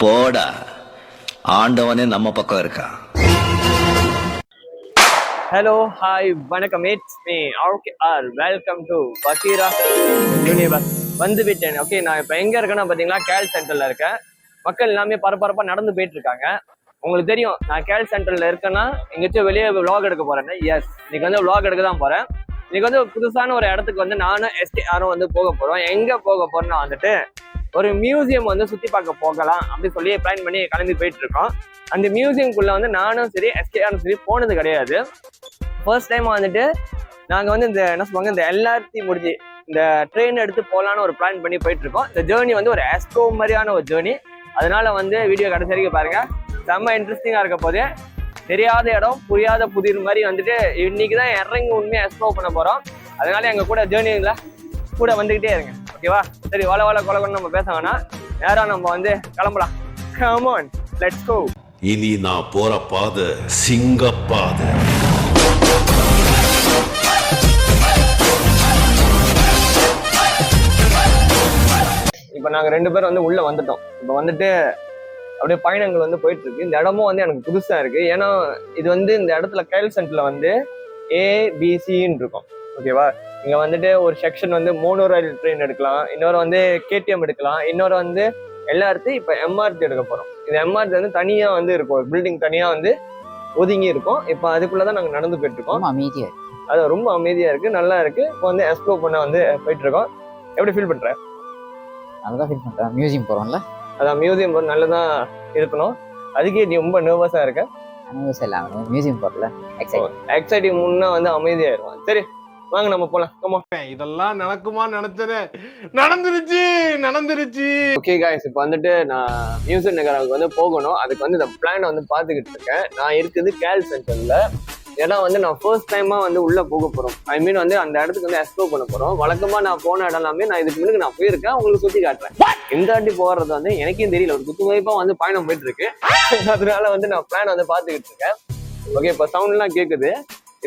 போடா, ஆண்டவனே நம்ம பக்கம் இருக்கா. ஹலோ ஹாய் வணக்கம், it's me RKR. Welcome to Bashira universe. வந்து விட்டேன். ஓகே, நான் இப்போ எங்கே இருக்கேன்னா பார்த்தீங்கன்னா கேல் சென்டரில் இருக்கேன். மக்கள் எல்லாமே பரபரப்பாக நடந்து போயிட்டு இருக்காங்க. உங்களுக்கு தெரியும் நான் கேல் சென்டரில் இருக்கேன்னா எங்கேயாச்சும் வெளியே விளாக் எடுக்க போகிறேன்னு. எஸ், இன்னைக்கு வந்து விளாக் எடுக்க தான் போகிறேன். இன்னைக்கு வந்து புதுசான ஒரு இடத்துக்கு வந்து நானும் SKRம் வந்து போக போகிறோம். எங்கே போக போகிறோன்னா வந்துட்டு ஒரு மியூசியம் வந்து சுற்றி பார்க்க போகலாம் அப்படின்னு சொல்லி பிளான் பண்ணி கிளம்பி போயிட்டு இருக்கோம். அந்த மியூசியம்குள்ளே வந்து நானும் சரி SKRம் சரி போனது கிடையாது. ஃபர்ஸ்ட் டைம் வந்துட்டு நாங்கள் வந்து இந்த என்ன சொல்லுவாங்க, இந்த LRT முடிஞ்சு இந்த ட்ரெயின் எடுத்து போகலான்னு ஒரு பிளான் பண்ணி போயிட்டு இருக்கோம். இந்த ஜேர்னி வந்து ஒரு ஆஸ்ட்ரோ மாதிரியான ஒரு ஜேர்னி. அதனால வந்து வீடியோ கடைசி வரைக்கும் பாருங்க, செம்ம இன்ட்ரெஸ்டிங்காக இருக்க போது. தெரியாத இடம், புரியாத புதிர் மாதிரி வந்துட்டு இன்னைக்கு தான் இறங்கி உண்மையாக எக்ஸ்ப்ளோர் பண்ண போகிறோம். அதனால எங்கள் கூட ஜேர்னியில் கூட வந்துக்கிட்டே இருங்க, ஓகேவா? சரி, வள கொலை நம்ம பேச வேணாம், நேரம் நம்ம வந்து கிளம்பலாம். Come on, let's go. இனி நான் போற பாதை சிங்கப்பாதை. இப்போ நாங்கள் 2 பேரும் வந்து உள்ளே வந்துட்டோம். இப்போ வந்துட்டு அப்படியே பயணங்கள் வந்து போயிட்டு இருக்கு. இந்த இடமும் வந்து எனக்கு புதுசாக இருக்கு. ஏன்னா இது வந்து இந்த இடத்துல கேல் சென்டர்ல வந்து ABCன்னு இருக்கும், ஓகேவா? இங்கே வந்துட்டு ஒரு செக்ஷன் வந்து மோனோ ரயில் ட்ரெயின் எடுக்கலாம், இன்னொரு வந்து KTM எடுக்கலாம், இன்னொரு வந்து LRT. இப்போ MRT எடுக்க போகிறோம். இந்த MRT வந்து தனியாக வந்து இருக்கும், ஒரு பில்டிங் தனியாக வந்து ஒதுங்கி இருக்கும். இப்போ அதுக்குள்ளே தான் நாங்கள் நடந்து போயிட்டு இருக்கோம். அமைதியா அது ரொம்ப அமைதியாக இருக்குது, நல்லா இருக்குது. இப்போ வந்து எக்ஸ்ப்ளோர் பண்ண வந்து போயிட்டு இருக்கோம். எப்படி ஃபீல் பண்ணுற? நல்லா ஃபீல் பண்றேன். மியூசியம் போறோம்ல, அதான் மியூசியம் போகிறது நல்லதா இருக்கணும். அதுக்கே நீ ரொம்ப நர்வஸாக இருக்க. மியூசியம் போறல எக்ஸைட்டிங் முன்னா வந்து அமைதியாயிருவான். சரி வாங்க நம்ம போலாம். இதெல்லாம் நடக்குமா நினைச்சேன், நடந்துருச்சு. ஓகே காய்ஸ், இப்போ வந்துட்டு நான் மியூசியம் நகராவுக்கு வந்து போகணும். அதுக்கு வந்து இந்த பிளானை வந்து பார்த்துக்கிட்டு இருக்கேன். நான் இருக்குது கேல் சென்டர்ல. ஏன்னா வந்து நான் ஃபர்ஸ்ட் டைமா வந்து உள்ள போக போறோம். ஐ மீன் வந்து அந்த இடத்துக்கு வந்து எக்ஸ்ப்ளோர் பண்ண போறோம். வழக்கமா நான் போன இடம் எல்லாமே நான் இதுக்கு முன்னாடி நான் போயிருக்கேன், உங்களுக்கு சுத்தி காட்டுறேன். இந்த வாட்டி போறது வந்து எனக்கும் தெரியல, ஒரு குத்துமதிப்பா வந்து பயணம் போயிட்டு இருக்கு. அதனால வந்து நான் பிளான் வந்து பார்த்துக்கிட்டு இருக்கேன். ஓகே, இப்போ சவுண்ட்லாம் கேட்குது.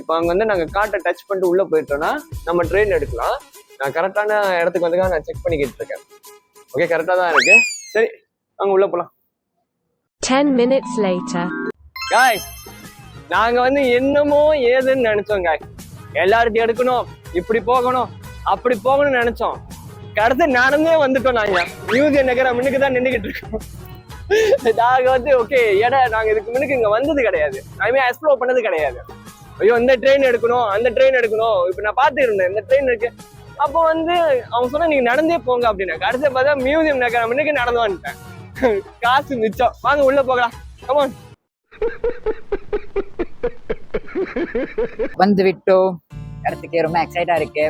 இப்போ அங்கே வந்து நாங்கள் காட்டை டச் பண்ணிட்டு உள்ளே போயிட்டோம்னா நம்ம ட்ரெயின் எடுக்கலாம். நான் கரெக்டான இடத்துக்கு வந்து நான் செக் பண்ணிக்கிட்டு இருக்கேன். ஓகே, கரெக்டாக தான் இருக்கு. சரி அங்கே உள்ளே போகலாம். 10 minutes later. காய், நாங்கள் வந்து என்னமோ ஏதுன்னு நினைச்சோம் காய். LRT எடுக்கணும், இப்படி போகணும், அப்படி போகணும்னு நினைச்சோம். கடைசி நடந்தே வந்துட்டோம். நாங்கள் மியூசியம் நகரம் முன்னுக்கு தான் நின்றுக்கிட்டு இருக்கோம். நாங்க வந்து ஓகே நாங்க இதுக்கு முன்னுக்கு இங்க வந்தது கிடையாது, நாமே எக்ஸ்ப்ளோர் பண்ணது கிடையாது. ஐயோ இந்த ட்ரெயின் எடுக்கணும், அந்த ட்ரெயின் எடுக்கணும், இப்ப நான் பார்த்து இருந்தேன் இந்த ட்ரெயின் இருக்கு. அப்போ வந்து அவங்க சொன்னா நீங்க நடந்தே போங்க அப்படின்னா, கடைசியா பார்த்தா மியூசியம் நகரம் முன்னுக்கு நடந்து வந்துட்டேன். காசு மிச்சம், வாங்க உள்ள போகலாம். கமான். வந்து விட்டோம். இடத்துக்கு ரொம்ப எக்ஸைட்டா இருக்கு.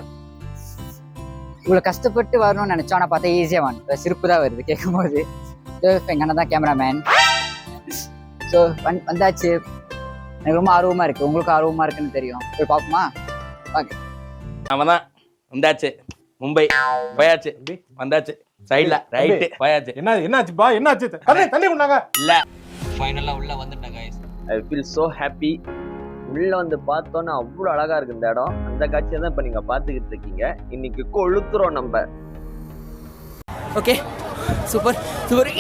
இவ்வளவு கஷ்டப்பட்டு வரணும்னு நினைச்சோம், ஆனா பார்த்தா ஈஸியா வந்து சிரிப்பு தான் வருது கேட்கும் போது. எங்க அண்ணன் தான் கேமராமேன். ஸோ வந்தாச்சு. எனக்கு ரொம்ப ஆர்வமா இருக்கு, உங்களுக்கு ஆர்வமா இருக்குன்னு தெரியும். போய் பார்ப்போமா? வாங்க. நாம தான் வந்தாச்சு. மும்பை போயாச்சு, வந்தாச்சு. சைட்ல ரைட்டு போயாச்சு. என்னாச்சுப்பா, என்னாச்சு? தண்ணி கொண்டாங்க. இல்ல, ஃபைனலா உள்ள வந்துட்டேன் guys. I feel so happy. உள்ள வந்து பார்த்தோன்னா அவ்வளோ அழகா இருக்கு இந்த இடம். அந்த காட்சியை தான் இப்போ நீங்க பார்த்துக்கிட்டு இருக்கீங்க. இன்னைக்கு கொளுத்துறோம் நம்ம. Okay, super super.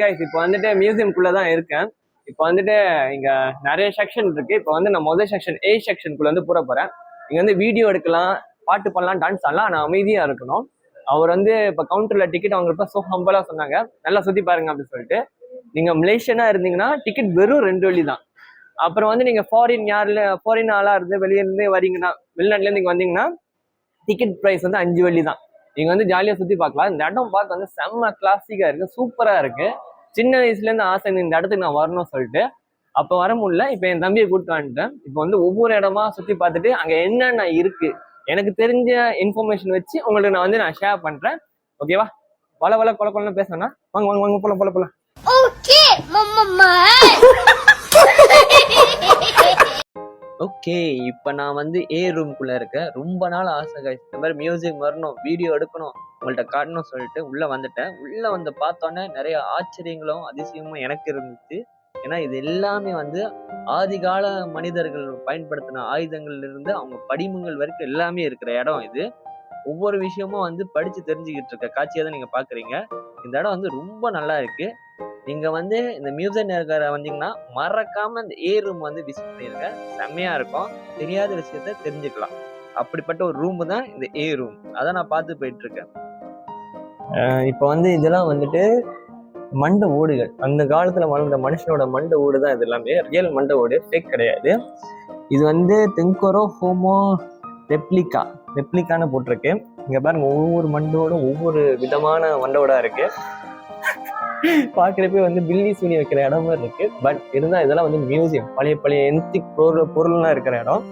கைஸ், இப்போ வந்துட்டு மியூசியம்குள்ள தான் இருக்கேன். இப்போ வந்துட்டு இங்க நிறைய செக்ஷன் இருக்கு. இப்போ வந்து நான் முதல் செக்ஷன் A செக்ஷனுக்குள்ள வந்து போறேன். இங்க வந்து வீடியோ எடுக்கலாம், பாட்டு பண்ணலாம், டான்ஸ் ஆடலாம், நான் அமைதியா இருக்கணும். அவர் வந்து இப்போ கவுண்டர்ல டிக்கெட் வாங்குறப்ப சோ ஹம்பலா சொன்னாங்க, நல்லா சுத்தி பாருங்க அப்படின்னு சொல்லிட்டு. நீங்க மலேசியனா இருந்தீங்கன்னா டிக்கெட் வெறும் 2 வெள்ளி தான். அப்புறம் வந்து நீங்க ஃபாரின் ஆளா இருந்து வெளியே இருந்து வரீங்கன்னா, வெளிநாட்டுல இருந்து இங்க வந்தீங்கன்னா டிக்கெட் ப்ரைஸ் வந்து 5 வெள்ளி தான். நீங்க வந்து ஜாலியா சுத்தி பார்க்கலாம். இந்த இடம் பார்க்க வந்து செம்ம கிளாசிக்கா இருக்கு, சூப்பரா இருக்கு. சின்ன வயசுல இருந்து ஆசை இந்த இடத்துக்கு நான் வரணும்னு சொல்லிட்டு. அப்ப வர முடியல, இப்ப என் தம்பியை கூப்பிட்டு வந்துட்டேன். இப்போ வந்து ஒவ்வொரு இடமா சுத்தி பார்த்துட்டு அங்க என்னென்ன இருக்கு எனக்கு தெரிஞ்ச இன்ஃபர்மேஷன் வச்சு உங்களுக்கு நான் வந்து ஷேர் பண்றேன். ஓகேவா? கொல கொலன்னு பேசணும்னா வாங்க வாங்க வாங்க போலாம். Okay mamma. ஓகே, இப்போ நான் வந்து ரூம்குள்ளே இருக்கேன். ரொம்ப நாள் ஆசை காய்ஸ், இந்த மாதிரி மியூசிக் வரணும், வீடியோ எடுக்கணும், உங்கள்கிட்ட காட்டணும் சொல்லிட்டு உள்ளே வந்துட்டேன். உள்ளே வந்து பார்த்தோன்னே நிறைய ஆச்சரியங்களும் அதிசயமும் எனக்கு இருந்துச்சு. ஏன்னா இது எல்லாமே வந்து ஆதிகால மனிதர்கள் பயன்படுத்தின ஆயுதங்கள்ல இருந்து அவங்க படிமங்கள் வரைக்கும் எல்லாமே இருக்கிற இடம் இது. ஒவ்வொரு விஷயமும் வந்து படிச்சு தெரிஞ்சுக்கிட்டு இருக்க காட்சியை தான் நீங்க பாக்குறீங்க. இந்த இடம் வந்து ரொம்ப நல்லா இருக்கு. நீங்க வந்து இந்த மியூசியம் நகர வந்தீங்கன்னா மறக்காம இந்த ஏ ரூம் வந்து விசிட் பண்ணிருங்க. செம்மையா இருக்கும். தெரியாத விஷயத்த தெரிஞ்சுக்கலாம். அப்படிப்பட்ட ஒரு ரூம் தான் இந்த ஏ ரூம். அதான் நான் பார்த்து போயிட்டு இருக்கேன். இப்போ வந்து இதெல்லாம் வந்துட்டு மண்டை ஓடுகள். அந்த காலத்துல வாழ்ந்த மனுஷனோட மண்டை ஓடு தான் இது எல்லாமே. ரியல் மண்டை ஓடு, ஃபேக் கிடையாது. இது வந்து தெங்கோரோ ஹோமோ ரெப்ளிகான்னு போட்டிருக்கு. இங்க பாருங்க, ஒவ்வொரு மண்டோடும் ஒவ்வொரு விதமான மண்டோடா இருக்கு. பாக்குறப்ப வந்து பில்லி சூனி வைக்கிற இடம் மாதிரி இருக்கு. பட் இருந்தா இதெல்லாம் வந்து மியூசியம், பழைய என்டிக் பொருள்லாம் இருக்கிற இடம்.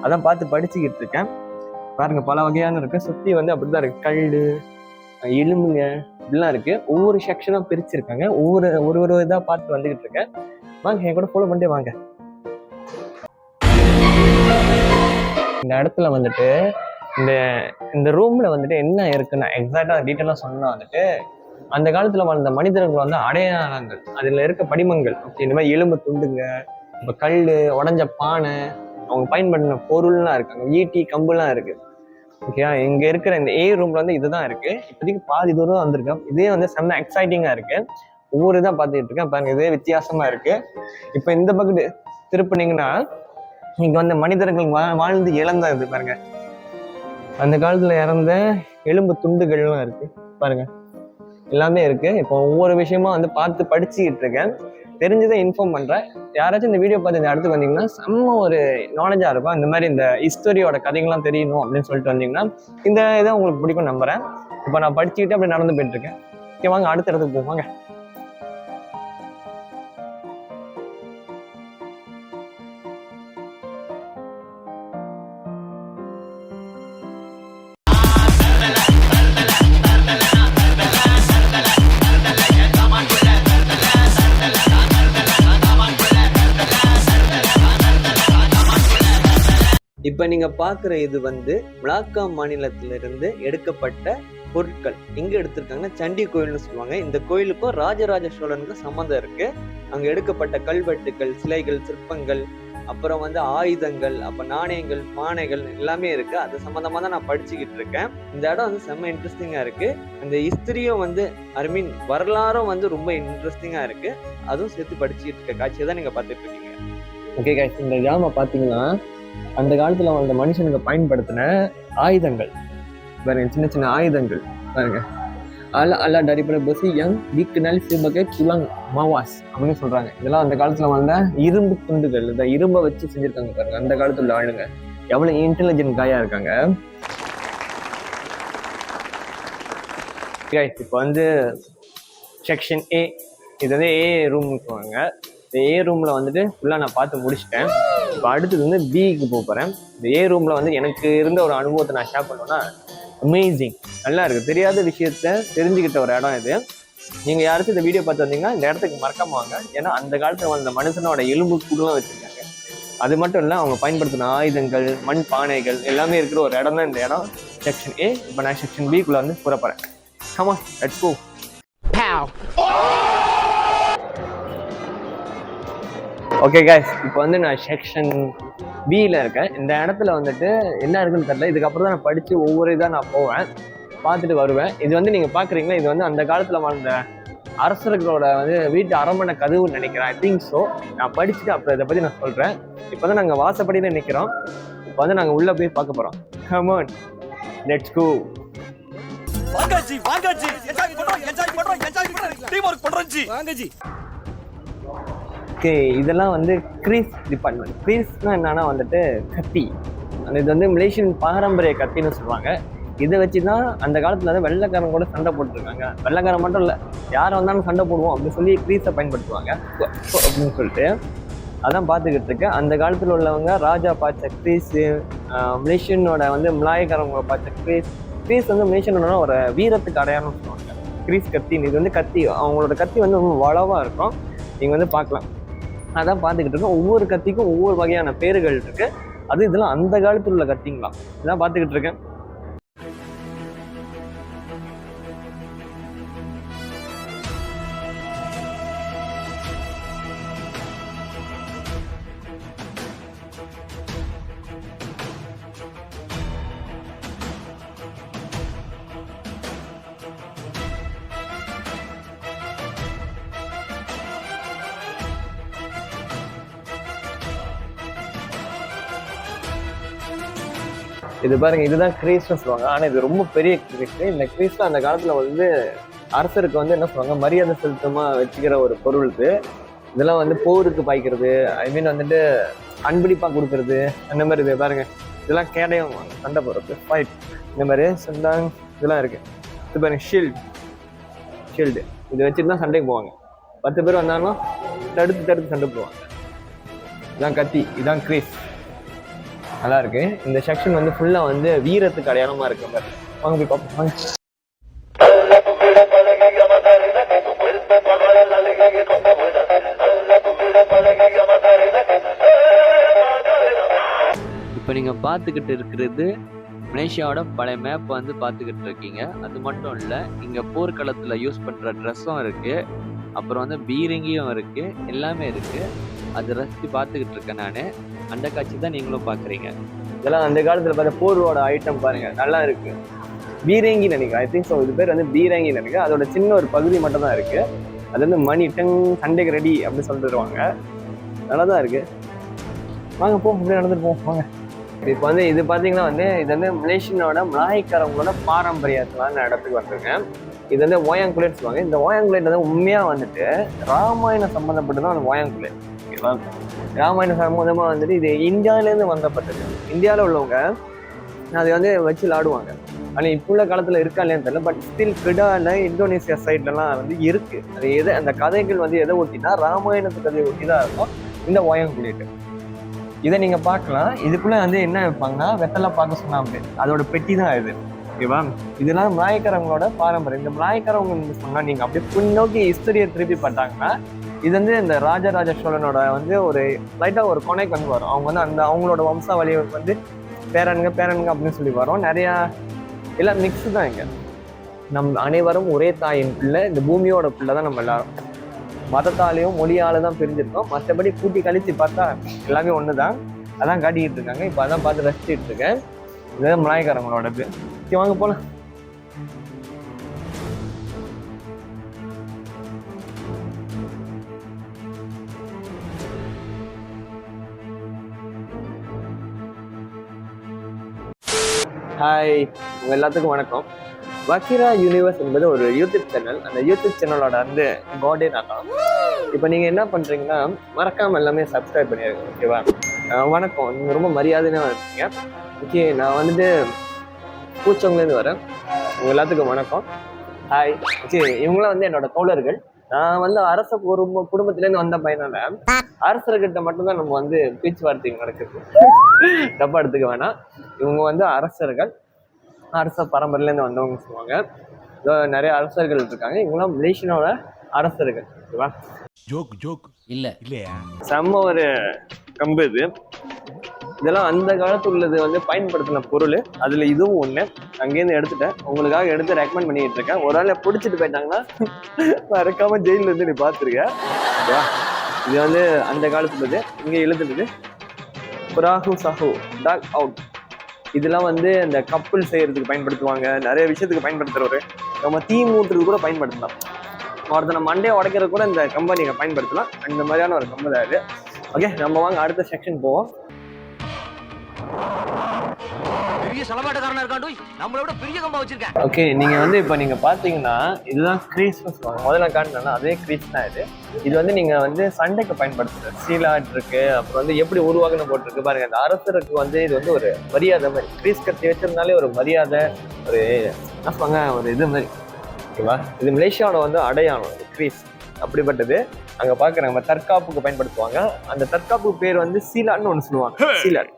அதான் பார்த்து படிச்சுக்கிட்டு இருக்கேன். பாருங்க, பல வகையான இருக்கு. சுத்தி வந்து அப்படிதான் இருக்கு. கல்லு, எலும்புங்க இப்படிலாம் இருக்கு. ஒவ்வொரு செக்ஷனா பிரிச்சிருக்காங்க. ஒரு இதா பார்த்து வந்துகிட்டு இருக்கேன். வாங்க, என் கூட ஃபாலோ பண்ணிட்டே வாங்க. இந்த இடத்துல வந்துட்டு இந்த ரூம்ல வந்துட்டு என்ன இருக்குன்னா எக்ஸாக்டா டீட்டெயிலா சொன்னா வந்துட்டு அந்த காலத்துல வாழ்ந்த மனிதர்கள் வந்து அடையாளங்கள், அதுல இருக்க படிமங்கள், இந்த மாதிரி எலும்பு துண்டுங்க, இப்ப கல்லு, உடஞ்ச பானை, அவங்க பயன்படுத்தின பொருள்லாம் இருக்கு. அங்க ஈட்டி, கம்புலாம் இருக்கு. ஓகேயா, இங்க இருக்கிற இந்த ஏ ரூம்ல வந்து இதுதான் இருக்கு. இப்போதைக்கு பாதி தூரம் வந்திருக்கேன். இதே வந்து செம்ம எக்ஸைட்டிங்கா இருக்கு. ஒவ்வொரு இதான் பார்த்துட்டு இருக்கேன். பாருங்க, இதே வித்தியாசமா இருக்கு. இப்ப இந்த பக்கத்து திருப்பினீங்கன்னா இங்க வந்து மனிதர்கள் வாழ்ந்து இழந்தது பாருங்க. அந்த காலத்துல இறந்த எலும்பு துண்டுகள்லாம் இருக்கு பாருங்க, எல்லாமே இருக்கு. இப்போ ஒவ்வொரு விஷயமா வந்து பார்த்து படிச்சுக்கிட்டு இருக்கேன். தெரிஞ்சதை இன்ஃபார்ம் பண்றேன். யாராச்சும் இந்த வீடியோ பார்த்து இந்த இடத்துக்கு வந்தீங்கன்னா செம்ம ஒரு நாலேஜா இருக்கும். இந்த மாதிரி இந்த ஹிஸ்டரியோட கதைகள்லாம் தெரியணும் அப்படின்னு சொல்லிட்டு வந்தீங்கன்னா இந்த இதை உங்களுக்கு பிடிக்கும் நம்புறேன். இப்போ நான் படிச்சுக்கிட்டு அப்படி நடந்து போயிட்டு இருக்கேன். ஓகே, வாங்க அடுத்த இடத்துக்கு போவாங்க. இப்ப நீங்க பாக்குற இது வந்து மலாக்கா மாநிலத்திலிருந்து எடுக்கப்பட்ட பொருட்கள். எங்க எடுத்திருக்காங்கன்னா சண்டி கோயில்னு சொல்லுவாங்க. இந்த கோயிலுக்கும் ராஜராஜ சோழனுக்கும் சம்மந்தம் இருக்கு. அங்க எடுக்கப்பட்ட கல்வெட்டுக்கள், சிலைகள், சிற்பங்கள், அப்புறம் வந்து ஆயுதங்கள், அப்ப நாணயங்கள், பானைகள் எல்லாமே இருக்கு. அது சம்பந்தமா தான் நான் படிச்சுக்கிட்டு இருக்கேன். இந்த இடம் வந்து செம்ம இன்ட்ரெஸ்டிங்கா இருக்கு. அந்த ஹிஸ்டரியும் வந்து வரலாறும் வந்து ரொம்ப இன்ட்ரெஸ்டிங்கா இருக்கு. அதுவும் சேர்த்து படிச்சுக்கிட்டு இருக்க காட்சியை தான் நீங்க பார்த்துட்டு இருக்கீங்க. ஓகே கைஸ், இந்த ஜாம பாத்தீங்கன்னா அந்த காலத்துல வாழ்ந்த மனுஷனுக்கு பயன்படுத்தின ஆயுதங்கள் பாருங்க, சின்ன சின்ன ஆயுதங்கள் பாருங்க. அல்லா டரிபட பசி யங் வீக்குனால் சிறுபகை துலங் மாவாஸ் அப்படின்னு சொல்றாங்க. இதெல்லாம் அந்த காலத்துல வாழ்ந்த இரும்பு துண்டுகள். இந்த இரும்பை வச்சு செஞ்சிருக்காங்க பாருங்க. அந்த காலத்துல ஆளுங்க எவ்வளவு இன்டெலிஜென்ட் காயா இருக்காங்க. இப்போ வந்து செக்ஷன் ஏ, இது வந்து ஏ ரூம்னு சொல்லுவாங்க. இந்த ஏ ரூம்ல வந்துட்டு ஃபுல்லா நான் பார்த்து முடிச்சிட்டேன். இப்போ அடுத்தது வந்து பிக்கு போகிறேன். இந்த ஏ ரூம்ல வந்து எனக்கு இருந்த ஒரு அனுபவத்தை நான் ஷேர் பண்ணுவேன்னா, அமேசிங், நல்லா இருக்கு. தெரியாத விஷயத்த தெரிஞ்சுக்கிட்ட ஒரு இடம் இது. நீங்க யாராச்சும் இந்த வீடியோ பார்த்து வந்தீங்கன்னா இந்த இடத்துக்கு மறக்காம வாங்க. ஏன்னா அந்த காலத்துல வந்த மனுஷனோட எலும்பு கூடலாம் வச்சிருக்காங்க. அது மட்டும் இல்லை, அவங்க பயன்படுத்தின ஆயுதங்கள், மண் பானைகள் எல்லாமே இருக்கிற ஒரு இடம் தான் இந்த இடம், செக்ஷன் ஏ. இப்போ நான் செக்ஷன் பிக்குள்ள வந்து கூற போறேன். Come on, let's go. Okay guys, இப்போ வந்து நான் செக்ஷன் பியில் இருக்கேன். இந்த இடத்துல வந்துட்டு என்ன இருக்குன்னு தெரியல. இதுக்கப்புறம் தான் நான் படித்து ஒவ்வொரு இதாக நான் போவேன், பார்த்துட்டு வருவேன். இது வந்து நீங்கள் பார்க்குறீங்களா, இது வந்து அந்த காலத்தில் வாழ்ந்த அரசர்களோட வந்து வீட்டு அரண்மனை கதவுன்னு நினைக்கிறேன். I think so. நான் படிச்சுட்டு அப்புறம் இதை பற்றி நான் சொல்கிறேன். இப்போ தான் நாங்கள் வாசப்படியில் நிற்கிறோம். இப்போ வந்து நாங்கள் உள்ளே போய் பார்க்க போகிறோம். Come on, let's go. Okay, இதெல்லாம் வந்து க்ரீஸ் டிபார்ட்மெண்ட். க்ரீஸ்னா என்னன்னா வந்துட்டு கத்தி. இது வந்து மலேசியன் பாரம்பரிய கத்தின்னு சொல்லுவாங்க. இதை வச்சு தான் அந்த காலத்தில் வந்து வெள்ளைக்காரன் கூட சண்டை போட்டுருக்காங்க. வெள்ளைக்காரன் மட்டும் இல்லை, யாரை வந்தாலும் சண்டை போடுவோம் அப்படின்னு சொல்லி க்ரீஸை பயன்படுத்துவாங்க அப்படின்னு சொல்லிட்டு அதான் பார்த்துக்கிட்டு இருக்கேன். அந்த காலத்தில் உள்ளவங்க ராஜா பார்த்த க்ரீஸு, மலேசியனோட வந்து மலாயக்காரவங்க பார்த்த க்ரீஸ் வந்து மலேசியனோட ஒரு வீரத்துக்கு அடையாளம்னு சொல்லுவாங்க. க்ரீஸ் கத்தின்னு. இது வந்து கத்தி, அவங்களோட கத்தி வந்து ரொம்ப வளவாக இருக்கும். நீங்கள் வந்து பார்க்கலாம். அதான் பார்த்துக்கிட்டு இருக்கோம். ஒவ்வொரு கத்திக்கும் ஒவ்வொரு வகையான பேர்கள் இருக்கு. அது இதெல்லாம் அந்த காலத்தில் உள்ள கத்திங்களாம். இதான் பார்த்துக்கிட்டு இருக்கேன். இது பாருங்க, இதுதான் கிரீஸ்னு சொல்லுவாங்க. ஆனா இது ரொம்ப பெரிய கிரீஸ். இந்த கிரீஸ்ல அந்த காலத்துல வந்து அரசருக்கு வந்து என்ன சொல்லுவாங்க, மரியாதை செலுத்தமா வச்சுக்கிற ஒரு பொருள் இது. இதெல்லாம் வந்து போருக்கு பாய்க்கிறது, ஐ மீன் வந்துட்டு அன்பளிப்பா கொடுக்கறது, அந்த மாதிரி. இது பாருங்க, இதெல்லாம் கேடயம் சண்டை போடுறது, ஃபைட், இந்த மாதிரி சண்டாங் இதெல்லாம் இருக்கு. இது பாருங்க, ஷீல்டு இது வச்சுட்டு தான் சண்டைக்கு போவாங்க. 10 பேர் வந்தாலும் தடுத்து சண்டை போவாங்க. இதான் கத்தி, இதான் கிரீஸ். நல்லா இருக்கு. இந்த செக்ஷன் வந்து ஃபுல்லா வந்து வீரத்துக்கு அடையாளமா இருக்கு பாரு. வாங்க போய் பார்ப்போம் வாங்க. இப்போ நீங்கள் பார்த்துக்கிட்டு இருக்கிறது மலேசியாவோட பழைய மேப் வந்து பார்த்துக்கிட்டு இருக்கீங்க. அது மட்டும் இல்லை, இங்கே போர்க்களத்தில் யூஸ் பண்ணுற ட்ரெஸ்ஸும் இருக்குது, அப்புறம் வந்து பீரங்கியும் இருக்குது, எல்லாமே இருக்குது. அது ரசித்து பார்த்துக்கிட்டு இருக்கேன் நான். அந்த காட்சி தான் நீங்களும் பார்க்குறீங்க. இதெல்லாம் அந்த காலத்தில் பார்த்த போரோட ஐட்டம் பாருங்க, நல்லா இருக்கு. பீரங்கி நினைக்கிறேன், ஐ திங்க் ஸோ. இது பேர் வந்து பீரங்கி நினைக்கிறேன். அதோட சின்ன ஒரு பகுதி மட்டும் தான் இருக்கு. அது வந்து மணி டங் சண்டைக்கு ரெடி அப்படின்னு சொல்லிட்டுருவாங்க. நல்லா தான் இருக்கு. வாங்க போ, அப்படியே நடந்துட்டு போவோம் வாங்க. இப்போ வந்து இது பார்த்தீங்கன்னா வந்து இது வந்து மலேசியனோட மலாய்க்காரவங்களோட பாரம்பரியத்திலான இடத்துக்கு வந்திருக்கேன். இது வந்து ஓயாங்குலேன்னு சொல்லுவாங்க. இந்த ஓயாங்குலேட் வந்து உண்மையாக வந்துட்டு ராமாயணம் சம்மந்தப்பட்டு தான் அந்த ஓயாங்குலேட். ஓகேவா? ராமாயணம் சம்மந்தமாக வந்துட்டு இது இந்தியாவிலேருந்து வந்தப்பட்டது. இந்தியாவில் உள்ளவங்க அதை வந்து வச்சு விளாடுவாங்க. ஆனால் இப்போ உள்ள காலத்தில் இருக்கா இல்லையான்னு தெரியல. பட் ஸ்டில் கிடால இந்தோனேசியா சைட்லலாம் வந்து இருக்குது. அது எது அந்த கதைகள் வந்து எதை ஒட்டினா ராமாயணத்து கதையை ஒட்டி தான் இருக்கும் இந்த ஓயாங்குலேட்டு. இதை நீங்கள் பார்க்கலாம். இதுக்குள்ளே வந்து என்ன வைப்பாங்கன்னா வெத்தலை பார்க்க சொன்னாங்க. அதோட பெட்டி தான் இது. ஓகேவா? இதெல்லாம் மலாய்க்காரவங்களோட பாரம்பரியம். இந்த மலாய்க்காரவங்க சொன்னால் நீங்கள் அப்படியே பின்னோக்கி ஹிஸ்டரியை திருப்பி பார்த்தாங்கன்னா இது வந்து இந்த ராஜராஜ சோழனோட வந்து ஒரு லைட்டாக ஒரு கொனைக்கு வந்து வரும். அவங்க வந்து அந்த அவங்களோட வம்சாவளியை வந்து பேரனுங்க அப்படின்னு சொல்லி வரும். நிறையா எல்லாம் மிக்ஸு தான். இங்கே நம் அனைவரும் ஒரே தாயின் பிள்ளை, இந்த பூமியோட பிள்ளை தான் நம்ம எல்லாரும். மதத்தாலையும் மொழியால தான் பிரிஞ்சிருக்கோம். மற்றபடி கூட்டி கழிச்சு பார்த்தா எல்லாமே ஒன்று தான். அதான் காட்டிக்கிட்டு இருக்காங்க. இப்போ அதான் பார்த்து ரசிச்சுட்டு இருக்கேன். இதுதான் மலாய்க்காரங்களோடது. வாங்க போகலாம். ஹாய், உங்க எல்லாத்துக்கும் வணக்கம். வக்கீரா யூனிவர்ஸ் என்பது ஒரு யூடியூப் சேனல். அந்த யூடியூப் சேனலோட வந்து காடே நான் தான். இப்போ நீங்கள் என்ன பண்ணுறீங்கன்னா மறக்காமல் எல்லாமே சப்ஸ்கிரைப் பண்ணிடுங்க. ஓகேவா? வணக்கம், நீங்கள் ரொம்ப மரியாதையாக இருக்கீங்க. ஓகே, நான் வந்துட்டு பூச்சவங்கலேருந்து வரேன். உங்கள் எல்லாத்துக்கும் வணக்கம். ஹாய். ஓகே, இவங்களாம் வந்து என்னோட தோழர்கள். நான் வந்து அரச குடும்பத்திலேருந்து வந்த பையனால அரசர்கிட்ட மட்டும்தான் நம்ம வந்து பேச்சுவார்த்தை நடக்குது. தப்பா எடுத்துக்க வேணாம். இவங்க வந்து அரசர்கள், அரச பரம்பரையிலேருந்து வந்தவங்க சொல்லுவாங்க. நிறைய அரசர்கள் இருக்காங்க. இவங்களாம் மலேசியாவோட அரசர்கள். ஓகேவா? ஜோக் இல்லையா? செம்ம ஒரு கம்பு இது. இதெல்லாம் அந்த காலத்து உள்ளது வந்து பயன்படுத்தின பொருள். அதில் இதுவும் ஒன்று. அங்கேருந்து எடுத்துட்டேன், உங்களுக்காக எடுத்து ரெக்கமெண்ட் பண்ணிக்கிட்டு இருக்கேன். ஒரு ஆளை பிடிச்சிட்டு போயிட்டாங்கன்னா மறக்காம ஜெயிலில் இருந்து நீ பார்த்துருக்கேன். ஓகேவா? இது வந்து அந்த காலத்துலது. இங்கே எழுதுனது புராகு சஹு டாக் அவுட். இதெல்லாம் வந்து இந்த கப்பல் செய்யறதுக்கு பயன்படுத்துவாங்க. நிறைய விஷயத்துக்கு பயன்படுத்துறவர். நம்ம தீ மூட்டுறதுக்கு கூட பயன்படுத்தலாம். ஒருத்தனை மண்டையை உடைக்கிறது கூட இந்த கம்பை நீங்கள் பயன்படுத்தலாம். அந்த மாதிரியான ஒரு கம்பு தான் இது. ஓகே, நம்ம வாங்க அடுத்த செக்ஷன் போவோம். ஓகே, நீங்க வந்து இப்போ நீங்க பாத்தீங்கன்னா இதுதான் கிரீஸ் சொல்லுவாங்க. முதல்ல காட்டினா அதே கிரீஸ் தான் இது. இது வந்து நீங்க வந்து சண்டைக்கு பயன்படுத்துற சீலாட் இருக்கு. அப்புறம் வந்து எப்படி உருவாக்குன்னு போட்டிருக்கு பாருங்க. அந்த அரசருக்கு வந்து இது வந்து ஒரு மரியாதை மாதிரி. கிரீஸ் கத்தி வச்சிருந்தாலே ஒரு மரியாதை, ஒரு என்ன சொல்லுவாங்க, ஒரு இது மாதிரி. ஓகேவா? இது மலேசியாவோட வந்து அடையாளம் கிரீஸ். அப்படிப்பட்டது அங்க பாக்குறாங்க. நம்ம தற்காப்புக்கு பயன்படுத்துவாங்க. அந்த தற்காப்பு பேர் வந்து சீலாட்னு ஒன்று சொல்லுவாங்க. சீலாட்.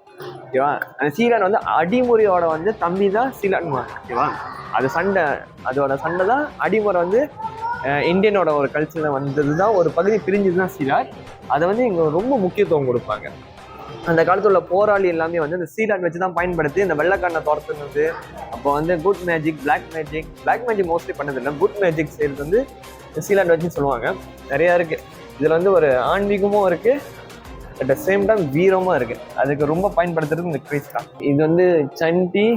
ஓகேவா? அந்த சீலான் வந்து அடிமுறையோட வந்து தம்பி தான் சீலான்வாங்க. ஓகேவா? அது சண்டை, அதோட சண்டை தான் அடிமுறை வந்து இந்தியனோட ஒரு கல்ச்சர்ல வந்தது தான். ஒரு பகுதி பிரிஞ்சது தான் சீலாட். அதை வந்து இங்கே ரொம்ப முக்கியத்துவம் கொடுப்பாங்க. அந்த காலத்துல உள்ள போராளி எல்லாமே வந்து இந்த சீலாட் வச்சு தான் பயன்படுத்தி இந்த வெள்ளைக்காரனை துரத்துனது. அப்போ வந்து good magic, black magic mostly பண்ணதில்லை. குட் மேஜிக் செய்யறது வந்து சீலாட் வச்சு சொல்லுவாங்க. நிறையா இருக்கு. இதுல வந்து ஒரு ஆன்மீகமும் இருக்கு, அட் த சேம் டைம் வீரமா இருக்கு. அதுக்கு ரொம்ப பயன்படுத்துறது இந்த கிரீஸ் தான். இது வந்து சண்டி